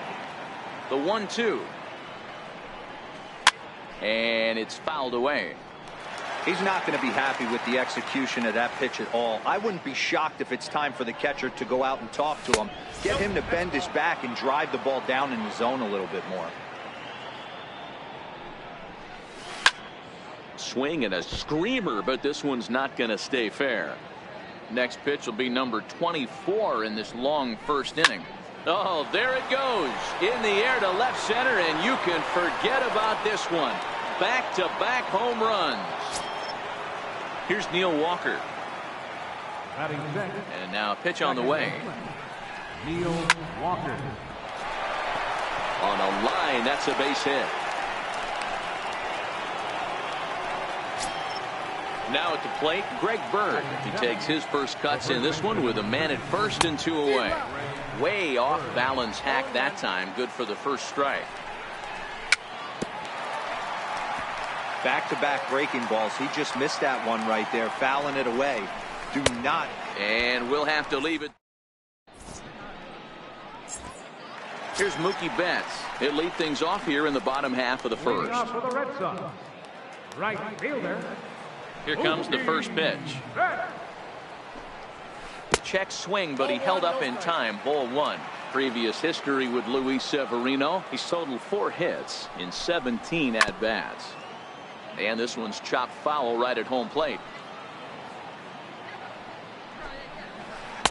The 1-2. And it's fouled away. He's not going to be happy with the execution of that pitch at all. I wouldn't be shocked if it's time for the catcher to go out and talk to him. Get him to bend his back and drive the ball down in the zone a little bit more. Swing and a screamer, but this one's not going to stay fair. Next pitch will be number 24 in this long first inning. Oh, there it goes. In the air to left center, and you can forget about this one. Back-to-back home runs. Here's Neil Walker. And now a pitch on the way. Neil Walker. On a line, that's a base hit. Now at the plate, Greg Bird. He takes his first cuts in this one with a man at first and 2 away. Way off balance hack that time. Good for the first strike. Back-to-back breaking balls. He just missed that one right there, fouling it away. Do not. And we'll have to leave it. Here's Mookie Betts. He'll lead things off here in the bottom half of the first. Leading off for the Red Sox, right fielder. Here comes the first pitch. Check swing, but he held up in time. Ball one. Previous history with Luis Severino. He's totaled 4 hits in 17 at-bats. And this one's chopped foul right at home plate.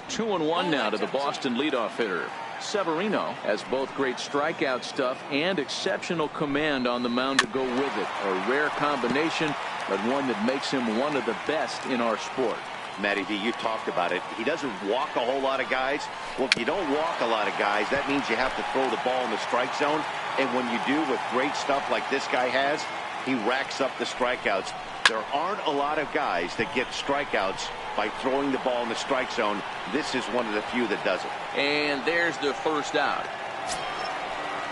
2-1 now to the Boston leadoff hitter. Severino has both great strikeout stuff and exceptional command on the mound to go with it. A rare combination, but one that makes him one of the best in our sport. Matty D, you talked about it. He doesn't walk a whole lot of guys. Well, if you don't walk a lot of guys, that means you have to throw the ball in the strike zone. And when you do, with great stuff like this guy has, he racks up the strikeouts. There aren't a lot of guys that get strikeouts by throwing the ball in the strike zone. This is one of the few that does it. And there's the first out.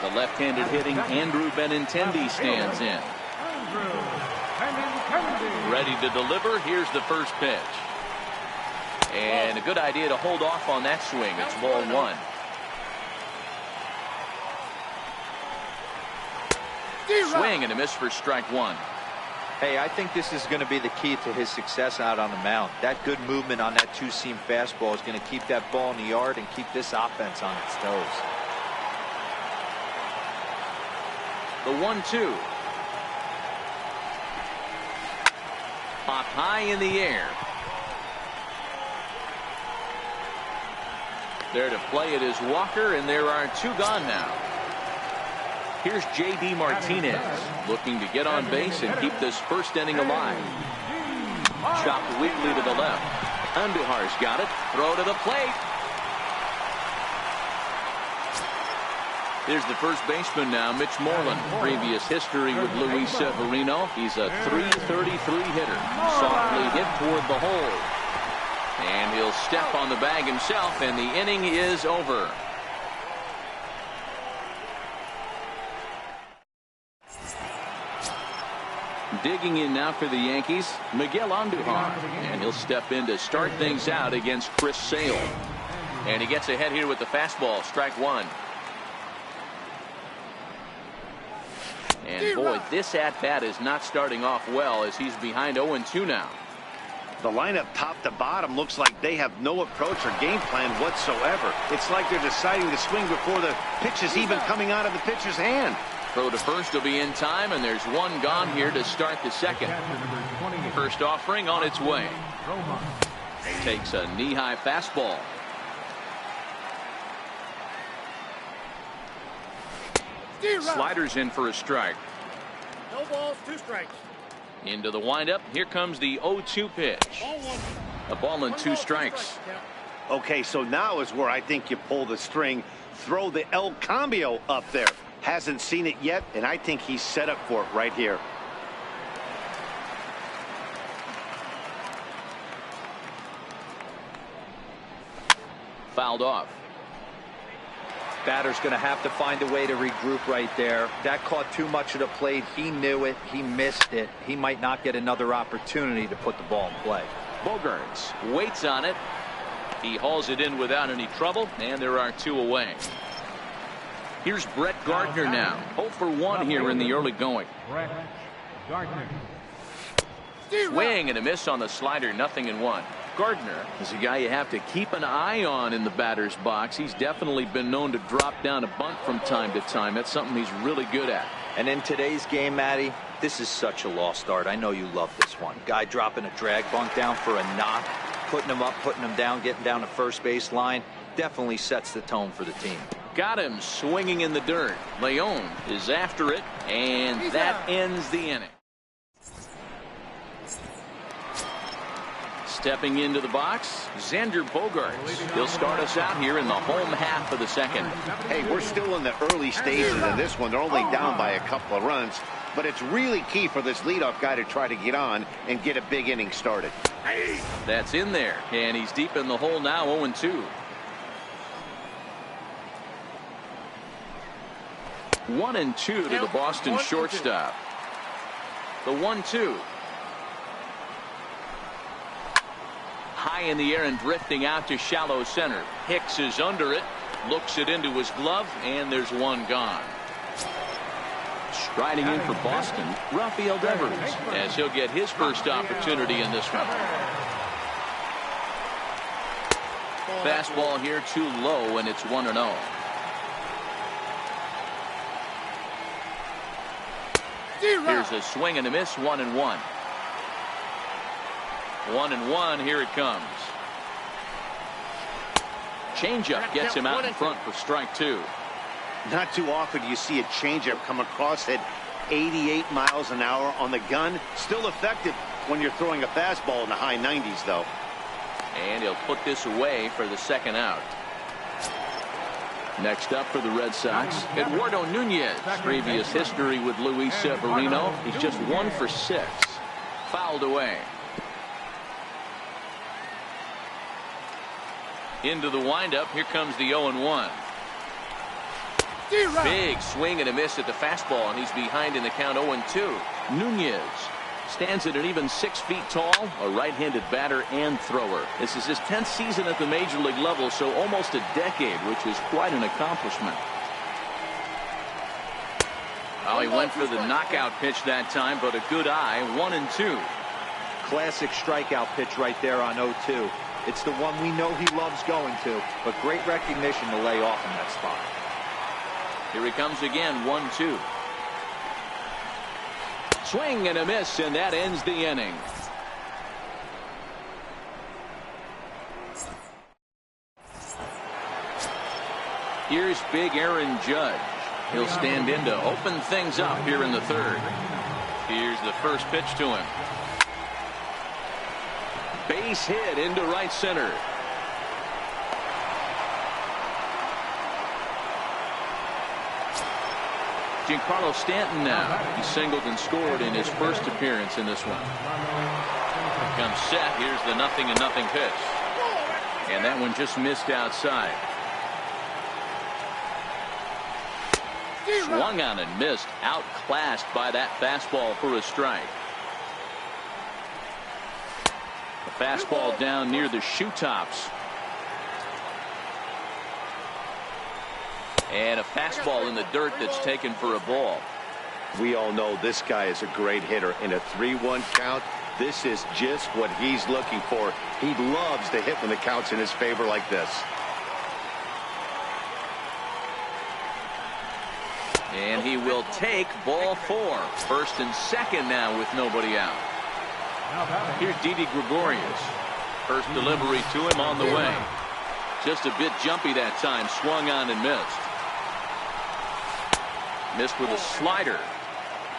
The left-handed hitting Andrew Benintendi stands in. Ready to deliver. Here's the first pitch. And a good idea to hold off on that swing. It's ball one. Swing and a miss for strike one. Hey, I think this is going to be the key to his success out on the mound. That good movement on that two-seam fastball is going to keep that ball in the yard and keep this offense on its toes. The 1-2. Popped high in the air. There to play it is Walker, and there are 2 gone now. Here's J.D. Martinez looking to get on base and keep this first inning alive. Chopped weakly to the left. Andujar's got it. Throw to the plate. Here's the first baseman now, Mitch Moreland. Previous history with Luis Severino. He's a .333 hitter. Softly hit toward the hole. And he'll step on the bag himself, and the inning is over. Digging in now for the Yankees, Miguel Andujar. And he'll step in to start things out against Chris Sale. And he gets ahead here with the fastball, strike one. And boy, this at-bat is not starting off well as he's behind 0-2 now. The lineup top to bottom looks like they have no approach or game plan whatsoever. It's like they're deciding to swing before the pitch is even coming out of the pitcher's hand. Throw to first will be in time, and there's 1 gone here to start the second. First offering on its way. Takes a knee-high fastball. Sliders in for a strike. No balls, 2 strikes. Into the windup. Here comes the 0-2 pitch. Ball 1. A ball and 2 strikes. Okay, so now is where I think you pull the string. Throw the El Cambio up there. Hasn't seen it yet, and I think he's set up for it right here. Fouled off. Batter's going to have to find a way to regroup right there. That caught too much of the plate. He knew it. He missed it. He might not get another opportunity to put the ball in play. Bogaerts waits on it. He hauls it in without any trouble, and there are 2 away. Here's Brett Gardner now. 0 for 1 here in the early going. Brett Gardner. Swing and a miss on the slider. 0-1. Gardner is a guy you have to keep an eye on in the batter's box. He's definitely been known to drop down a bunt from time to time. That's something he's really good at. And in today's game, Matty, this is such a lost art. I know you love this one. Guy dropping a drag bunt down for a knock, putting him up, putting him down, getting down the first base line. Definitely sets the tone for the team. Got him swinging in the dirt. Leon is after it, and that ends the inning. Stepping into the box, Xander Bogaerts. He'll start us out here in the home half of the second. Hey, we're still in the early stages of this one. They're only down by a couple of runs, but it's really key for this leadoff guy to try to get on and get a big inning started. That's in there, and he's deep in the hole now, 0-2. 1-2 to the Boston shortstop. The 1-2. High in the air and drifting out to shallow center. Hicks is under it. Looks it into his glove, and there's one gone. Striding in for Boston, Rafael Devers, as he'll get his first opportunity in this one. Fastball here too low, and it's 1-0. Here's a swing and a miss, 1-1. 1-1, here it comes. Changeup gets him out in front for strike 2. Not too often do you see a changeup come across at 88 miles an hour on the gun. Still effective when you're throwing a fastball in the high 90s, though. And he'll put this away for the second out. Next up for the Red Sox, Eduardo Nunez. Previous history with Luis Severino. He's just 1 for 6. Fouled away. Into the windup. Here comes the 0-1. Big swing and a miss at the fastball, and he's behind in the count 0-2. Nunez stands at an even 6 feet tall, a right-handed batter and thrower. This is his 10th season at the major league level, so almost a decade, which is quite an accomplishment. Oh, he went for the knockout pitch that time, but a good eye. 1-2. Classic strikeout pitch right there on 0-2. It's the one we know he loves going to, but great recognition to lay off in that spot. Here he comes again, 1-2. Swing and a miss, and that ends the inning. Here's big Aaron Judge. He'll stand in to open things up here in the third. Here's the first pitch to him. Base hit into right center. Giancarlo Stanton now. He singled and scored in his first appearance in this one. Here comes set. Here's the 0-0 pitch. And that one just missed outside. Swung on and missed. Outclassed by that fastball for a strike. The fastball down near the shoe tops. And a fastball in the dirt that's taken for a ball. We all know this guy is a great hitter. In a 3-1 count, this is just what he's looking for. He loves to hit when the count's in his favor like this. And he will take ball 4. First and second now with nobody out. Here's Didi Gregorius. First delivery to him on the way. Just a bit jumpy that time. Swung on and missed. Missed with a slider.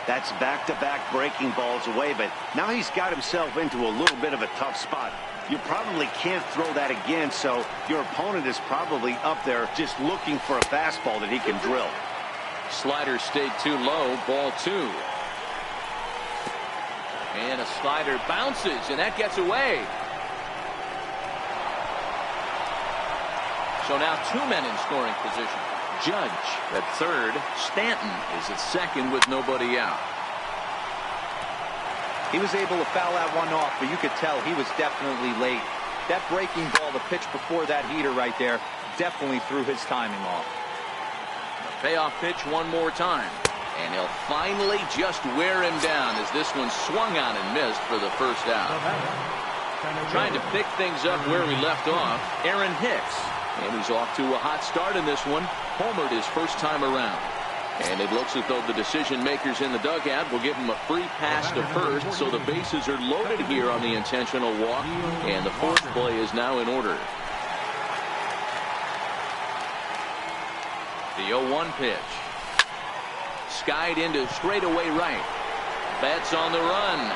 That's back-to-back breaking balls away, but now he's got himself into a little bit of a tough spot. You probably can't throw that again, so your opponent is probably up there just looking for a fastball that he can drill. Slider stayed too low. Ball 2. And a slider bounces, and that gets away. So now 2 men in scoring position. Judge at third. Stanton is at second with nobody out. He was able to foul that one off, but you could tell he was definitely late. That breaking ball, the pitch before that heater right there, definitely threw his timing off. The payoff pitch one more time. And he'll finally just wear him down as this one swung on and missed for the first out. Trying to pick things up where we left off, Aaron Hicks. And he's off to a hot start in this one. Homered his first time around. And it looks as though the decision makers in the dugout will give him a free pass to first, so the bases are loaded here on the intentional walk, and the fourth play is now in order. The 0-1 pitch. Skied into straightaway right. Betts on the run.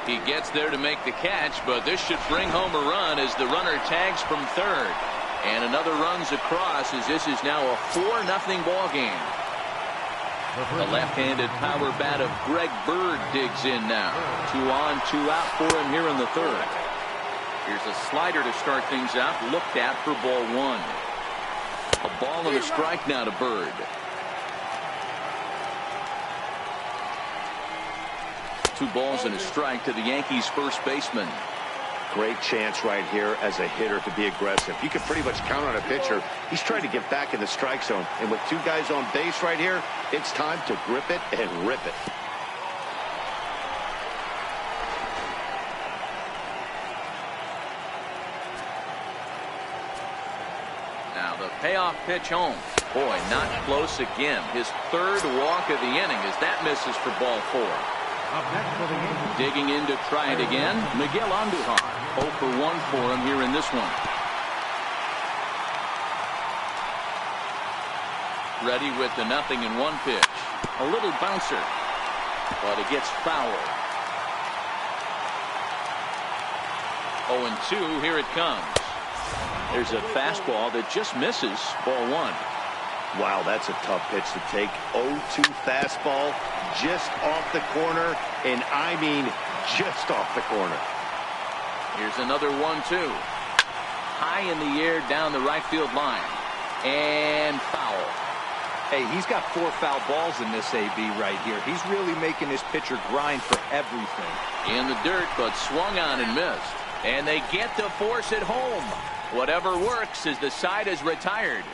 He gets there to make the catch, but this should bring home a run as the runner tags from third. And another runs across as this is now a 4-0 ball game. The left-handed power bat of Greg Bird digs in now. 2 on, 2 out for him here in the third. Here's a slider to start things out, looked at for ball 1. A ball and a strike now to Bird. 2 balls and a strike to the Yankees first baseman. Great chance right here as a hitter to be aggressive. You can pretty much count on a pitcher. He's trying to get back in the strike zone. And with 2 guys on base right here, it's time to grip it and rip it. Now the payoff pitch home. Boy, not close again. His 3rd walk of the inning as that misses for ball 4. Digging in to try it again, Miguel Andujar. 0 for 1 for him here in this one. Ready with the 0-1 pitch. A little bouncer, but it gets foul. 0-2, here it comes. There's a fastball that just misses ball 1. Wow, that's a tough pitch to take. 0-2 fastball just off the corner, and I mean just off the corner. Here's another 1-2. High in the air down the right field line. And foul. Hey, he's got 4 foul balls in this AB right here. He's really making his pitcher grind for everything. In the dirt, but swung on and missed. And they get to force it home. Whatever works as the side is retired.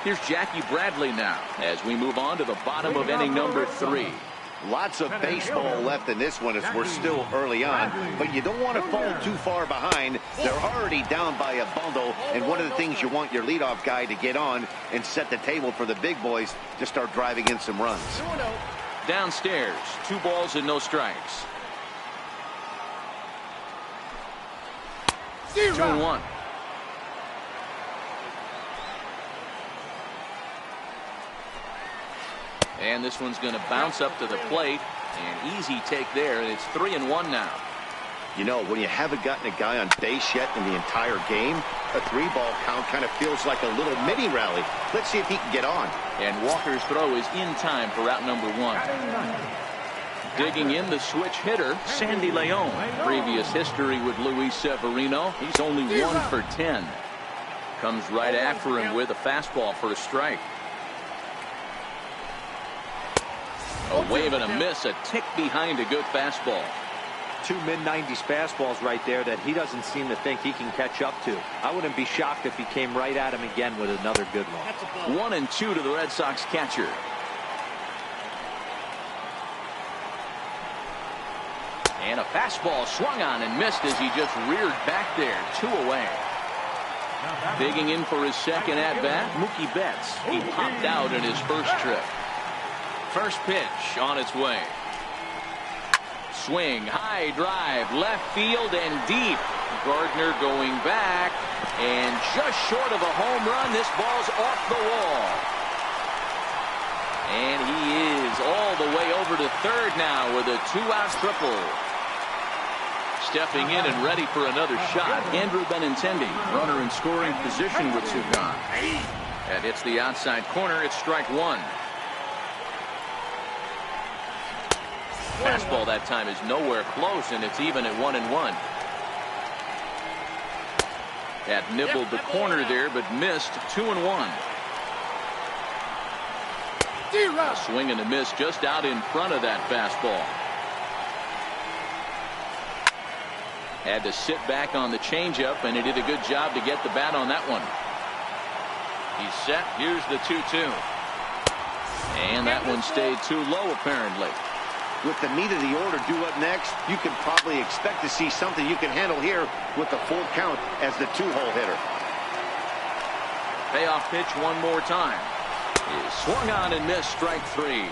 Here's Jackie Bradley now as we move on to the bottom of inning number 3. Lots of baseball left in this one as we're still early on, but you don't want to fall too far behind. They're already down by a bundle, and one of the things you want your leadoff guy to get on and set the table for the big boys to start driving in some runs. Downstairs, 2 balls and no strikes. 2-1. And this one's going to bounce up to the plate. An easy take there. It's 3-1 now. You know, when you haven't gotten a guy on base yet in the entire game, a 3-ball count kind of feels like a little mini rally. Let's see if he can get on. And Walker's throw is in time for out number 1. Digging in the switch hitter, Sandy Leon. Previous history with Luis Severino. He's only 1 for 10. Comes right after him with a fastball for a strike. A wave and a miss, a tick behind a good fastball. 2 mid-90s fastballs right there that he doesn't seem to think he can catch up to. I wouldn't be shocked if he came right at him again with another good one. 1-2 to the Red Sox catcher. And a fastball swung on and missed as he just reared back there. 2 away. Digging in for his second at-bat, Mookie Betts. He popped out in his first trip. First pitch on its way. Swing, high drive, left field and deep. Gardner going back, and just short of a home run. This ball's off the wall. And he is all the way over to third now with a 2-out triple. Stepping in and ready for another shot, Andrew Benintendi, runner in scoring position with 2 gone. And it's the outside corner. It's strike 1. Fastball that time is nowhere close, and it's even at 1-1. Had nibbled the corner there, but missed. 2-1. A swing and a miss just out in front of that fastball. Had to sit back on the changeup, and he did a good job to get the bat on that one. He's set. Here's the 2-2. And that one stayed too low, apparently. With the meat of the order due up next, you can probably expect to see something you can handle here with the full count as the 2-hole hitter. Payoff pitch one more time. Is swung on and missed, strike 3.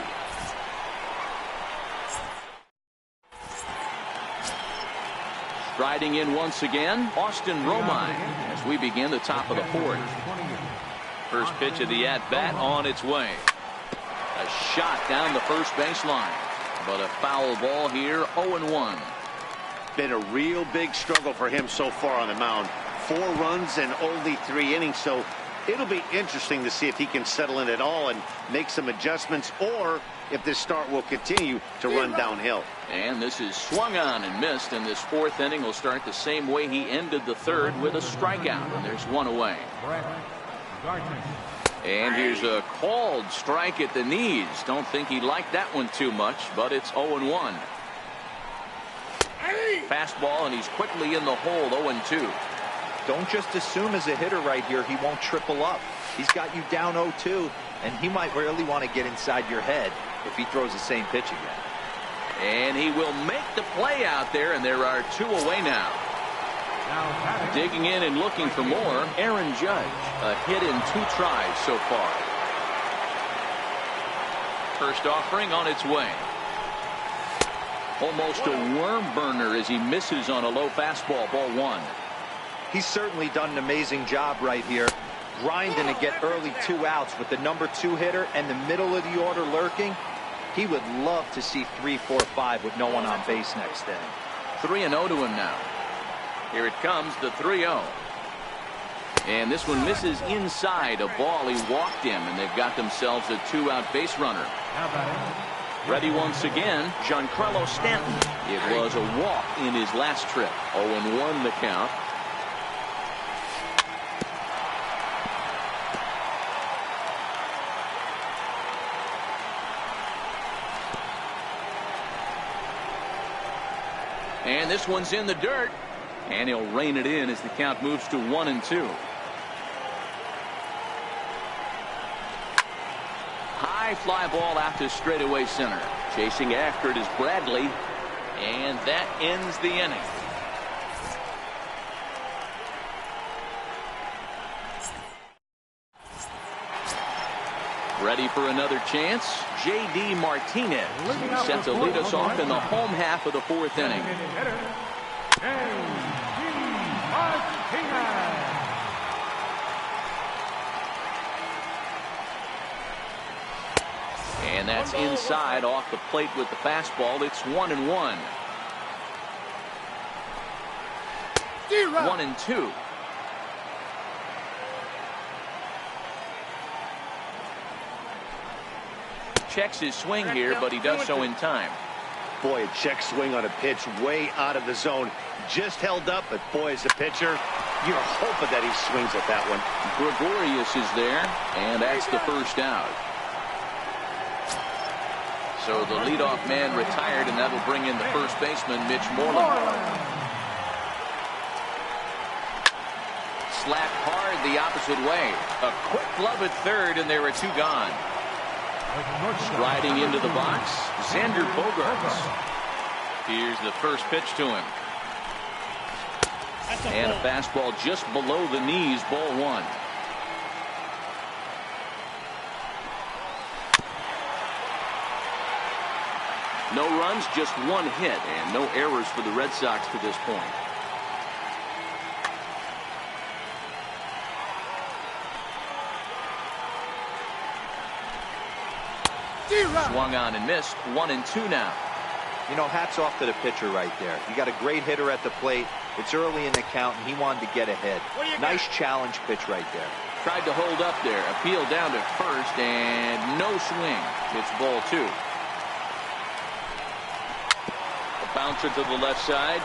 Striding in once again, Austin Romine as we begin the top of the 4th. First pitch of the at-bat on its way. A shot down the first baseline. But a foul ball here, 0-1. Been a real big struggle for him so far on the mound. 4 runs and only 3 innings, so it'll be interesting to see if he can settle in at all and make some adjustments, or if this start will continue to run downhill. And this is swung on and missed, and this 4th inning will start the same way he ended the 3rd with a strikeout, and there's 1 away. And here's a called strike at the knees. Don't think he liked that one too much, but it's 0-1. Fastball, and he's quickly in the hole, 0-2. Don't just assume as a hitter right here he won't triple up. He's got you down 0-2, and he might really want to get inside your head if he throws the same pitch again. And he will make the play out there, and there are 2 away now. Digging in and looking for more, Aaron Judge. A hit in 2 tries so far. First offering on its way. Almost a worm burner as he misses on a low fastball, ball 1. He's certainly done an amazing job right here, grinding to get early 2 outs with the number 2 hitter and the middle of the order lurking. He would love to see 3, 4, 5 with no one on base next inning. 3-0 to him now. Here it comes, the 3-0. And this one misses inside a ball. He walked him, and they've got themselves a 2-out base runner. Ready once again, Giancarlo Stanton. It was a walk in his last trip. 0-1 the count. And this one's in the dirt. And he'll rein it in as the count moves to 1-2. High fly ball out to straightaway center. Chasing after it is Bradley. And that ends the inning. Ready for another chance? J.D. Martinez set to lead us off in the home half of the 4th inning. And that's inside off the plate with the fastball. It's 1-1. 1-2. Checks his swing here, but he does so in time. Boy, a check swing on a pitch way out of the zone. Just held up, but boy, as a pitcher, you're hoping that he swings at that one. Gregorius is there, and that's the first out. So the leadoff man retired, and that'll bring in the first baseman, Mitch Moreland. Slapped hard the opposite way. A quick glove at third, and there are 2 gone. Striding into the box, Xander Bogaerts. Here's the first pitch to him. And a fastball just below the knees, ball 1. No runs, just 1 hit, and no errors for the Red Sox to this point. Swung on and missed. 1-2 now. You know, hats off to the pitcher right there. You got a great hitter at the plate. It's early in the count, and he wanted to get ahead. Nice challenge pitch right there. Tried to hold up there. Appeal down to first, and no swing. It's ball 2. A bouncer to the left side.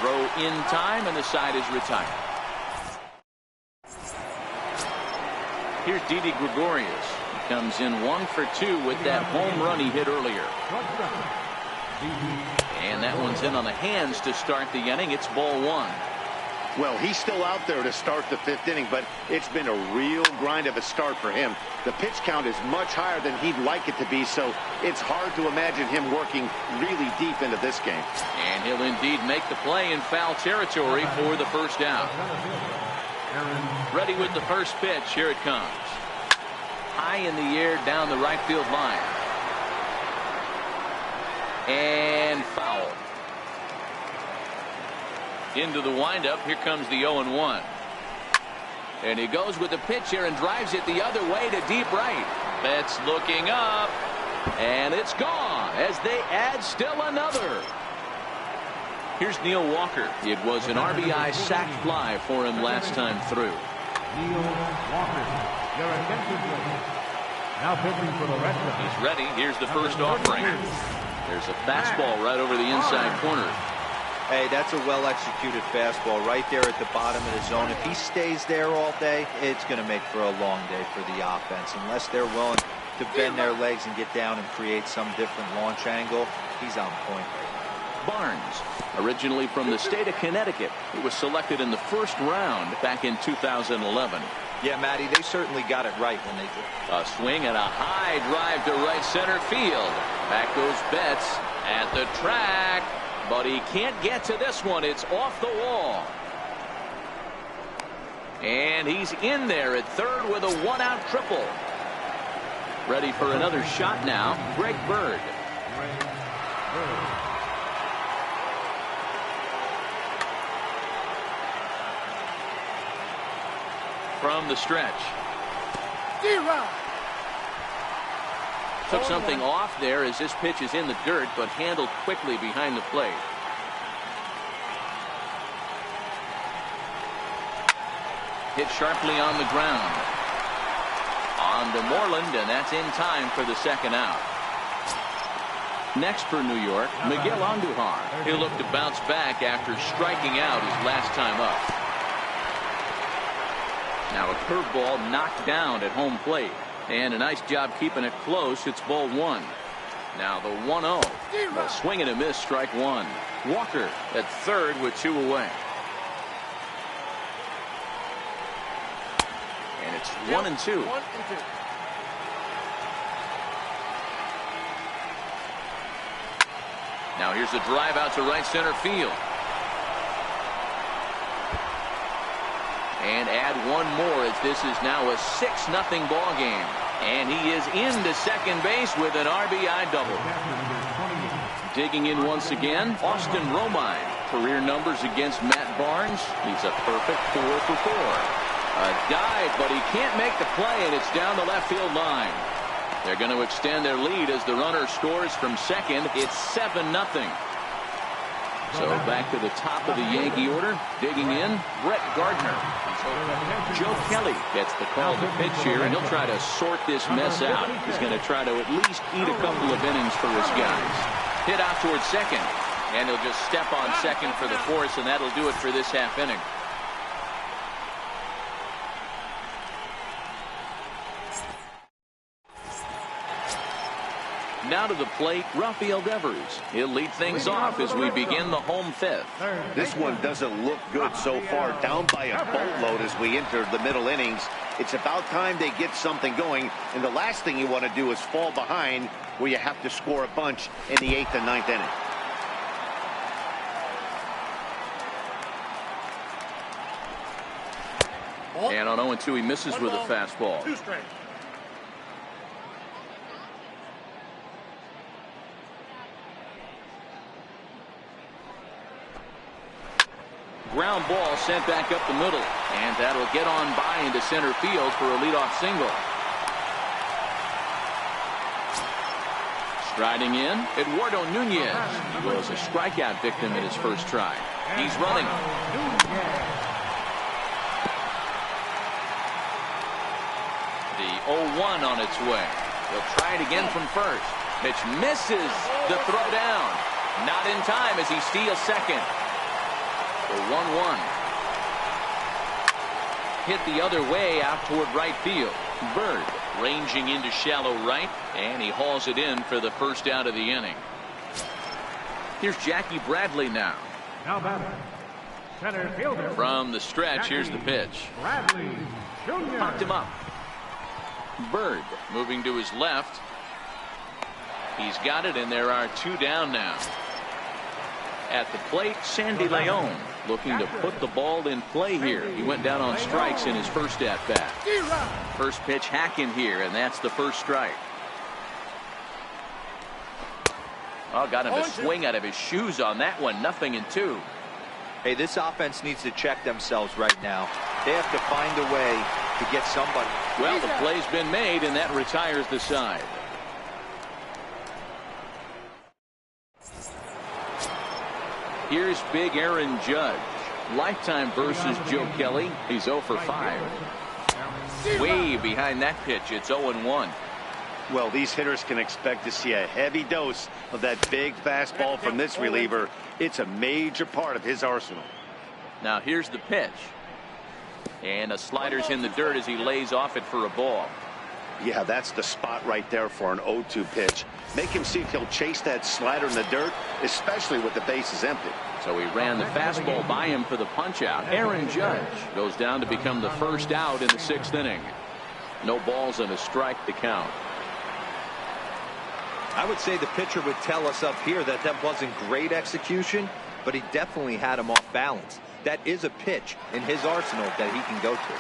Throw in time, and the side is retired. Here's Didi Gregorius. Comes in 1 for 2 with that home run he hit earlier. And that one's in on the hands to start the inning. It's ball 1. Well, he's still out there to start the 5th inning, but it's been a real grind of a start for him. The pitch count is much higher than he'd like it to be, so it's hard to imagine him working really deep into this game. And he'll indeed make the play in foul territory for the first out. Ready with the first pitch. Here it comes. High in the air down the right field line. And foul. Into the windup. Here comes the 0-1. And he goes with the pitch here and drives it the other way to deep right. Betts looking up. And it's gone as they add still another. Here's Neil Walker. It was an RBI sac fly for him last time through. Neil Walker. Your attention, please. Now pitching for the Red Sox. He's ready. Here's the first offering. There's a fastball right over the inside corner. Hey, that's a well-executed fastball right there at the bottom of the zone. If he stays there all day, it's going to make for a long day for the offense. Unless they're willing to bend their legs and get down and create some different launch angle, he's on point right now. Barnes, originally from the state of Connecticut, he was selected in the first round back in 2011. Yeah, Matty, they certainly got it right when they did. A swing and a high drive to right center field. Back goes Betts at the track, but he can't get to this one. It's off the wall. And he's in there at third with a one-out triple. Ready for another shot now, Greg Bird. From the stretch. Took something off there as this pitch is in the dirt, but handled quickly behind the plate. Hit sharply on the ground. On to Moreland, and that's in time for the second out. Next for New York, Miguel Andujar. He'll look to bounce back after striking out his last time up. Now a curveball knocked down at home plate. And a nice job keeping it close. It's ball one. Now the 1-0. A swing and a miss, strike one. Walker at third with two away. And it's 1-2. Now here's the drive out to right center field. And add one more as this is now a 6-0 ball game. And he is into second base with an RBI double. Digging in once again, Austin Romine. Career numbers against Matt Barnes. He's a perfect 4 for 4. A dive, but he can't make the play, and it's down the left field line. They're going to extend their lead as the runner scores from second. It's 7-0. So back to the top of the Yankee order. Digging in, Brett Gardner. Joe Kelly gets the call to pitch here, and he'll try to sort this mess out. He's going to try to at least eat a couple of innings for his guys. Hit out towards second, and he'll just step on second for the force, and that'll do it for this half inning. Now to the plate, Rafael Devers. He'll lead things off as we begin the home fifth. This one doesn't look good so far. Down by a boatload as we enter the middle innings. It's about time they get something going. And the last thing you want to do is fall behind where you have to score a bunch in the 8th and 9th inning. And on 0-2, he misses with a fastball. 2 straight. Ground ball sent back up the middle, and that'll get on by into center field for a leadoff single. Striding in, Eduardo Nunez. He was a strikeout victim in his first try. He's running. The 0-1 on its way. He'll try it again from first. Pitch misses the throw down. Not in time as he steals second. The 1-1. Hit the other way out toward right field. Bird ranging into shallow right, and he hauls it in for the first out of the inning. Here's Jackie Bradley now. Now batter, center fielder. From the stretch, here's the pitch. Bradley Jr. Popped him up. Bird moving to his left. He's got it, and there are 2 down now. At the plate, Sandy Leon looking to put the ball in play here. He went down on strikes in his first at-bat. First pitch hacking here, and that's the first strike. Oh, got him a swing out of his shoes on that one. 0-2. Hey, this offense needs to check themselves right now. They have to find a way to get somebody. Well, the play's been made, and that retires the side. Here's big Aaron Judge. Lifetime versus Joe Kelly. He's 0 for 5. Way behind that pitch. It's 0-1. Well, these hitters can expect to see a heavy dose of that big fastball from this reliever It's a major part of his arsenal. Now here's the pitch. And a slider's in the dirt as he lays off it for a ball. Yeah, that's the spot right there for an 0-2 pitch. Make him see if he'll chase that slider in the dirt, especially with the bases empty. So he ran the fastball by him for the punch-out. Aaron Judge goes down to become the first out in the 6th inning. No balls and a strike to count. I would say the pitcher would tell us up here that that wasn't great execution, but he definitely had him off balance. That is a pitch in his arsenal that he can go to.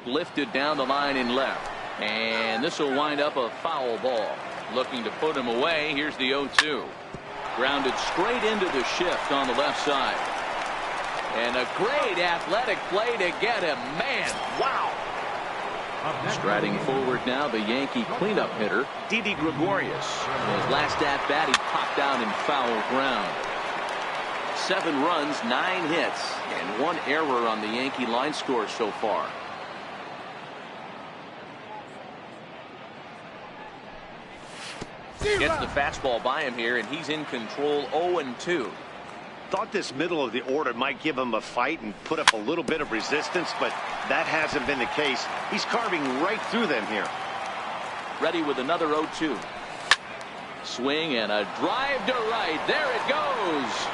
Lifted down the line in left. And this will wind up a foul ball. Looking to put him away. Here's the 0-2. Grounded straight into the shift on the left side. And a great athletic play to get him. Man, wow. Striding forward now, the Yankee cleanup hitter, Didi Gregorius. His last at bat, he popped out in foul ground. 7 runs, 9 hits, and 1 error on the Yankee line score so far. Gets the fastball by him here, and he's in control. 0-2. Thought this middle of the order might give him a fight and put up a little bit of resistance, but that hasn't been the case. He's carving right through them here. Ready with another 0-2. Swing and a drive to right. There it goes.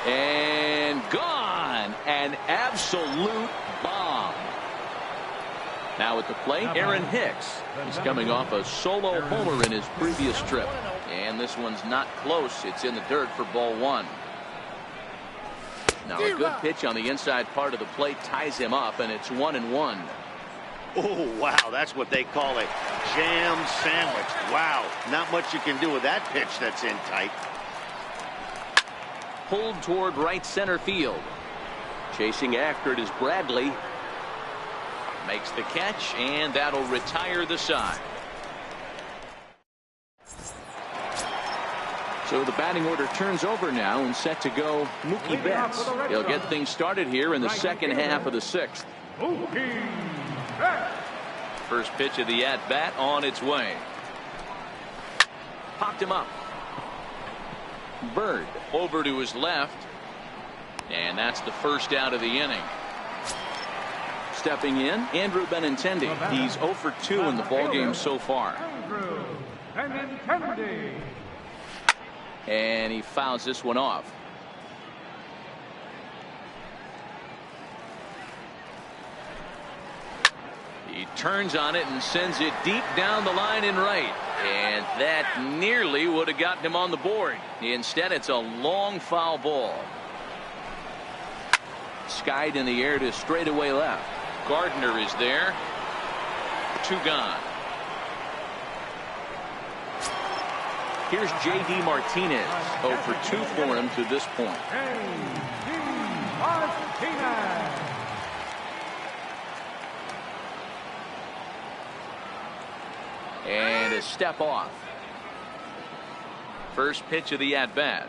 And gone. An absolute bomb. Now at the plate, Aaron Hicks. He's coming off a solo homer in his previous trip. And this one's not close. It's in the dirt for ball 1. Now a good pitch on the inside part of the plate ties him up, and it's 1-1. Oh, wow. That's what they call a jam sandwich. Wow. Not much you can do with that pitch that's in tight. Pulled toward right center field. Chasing after it is Bradley. Makes the catch, and that'll retire the side. So the batting order turns over now, and set to go Mookie Betts. He'll get things started here in the second half of the 6th. First pitch of the at-bat on its way. Popped him up. Bird over to his left. And that's the first out of the inning. Stepping in, Andrew Benintendi. He's 0 for 2 in the ballgame so far. And he fouls this one off. He turns on it and sends it deep down the line in right. And that nearly would have gotten him on the board. Instead, it's a long foul ball. Skied in the air to straightaway left. Gardner is there. 2 gone. Here's J.D. Martinez. 0 for 2 for him to this point. And a step off. First pitch of the at-bat.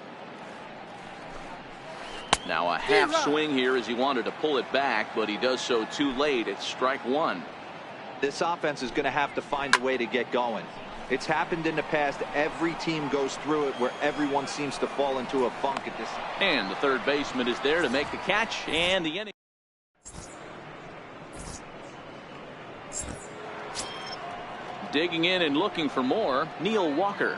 Now a half swing here as he wanted to pull it back, but he does so too late. It's strike 1. This offense is going to have to find a way to get going. It's happened in the past. Every team goes through it where everyone seems to fall into a funk at this. And the third baseman is there to make the catch, and the inning. Digging in and looking for more, Neil Walker.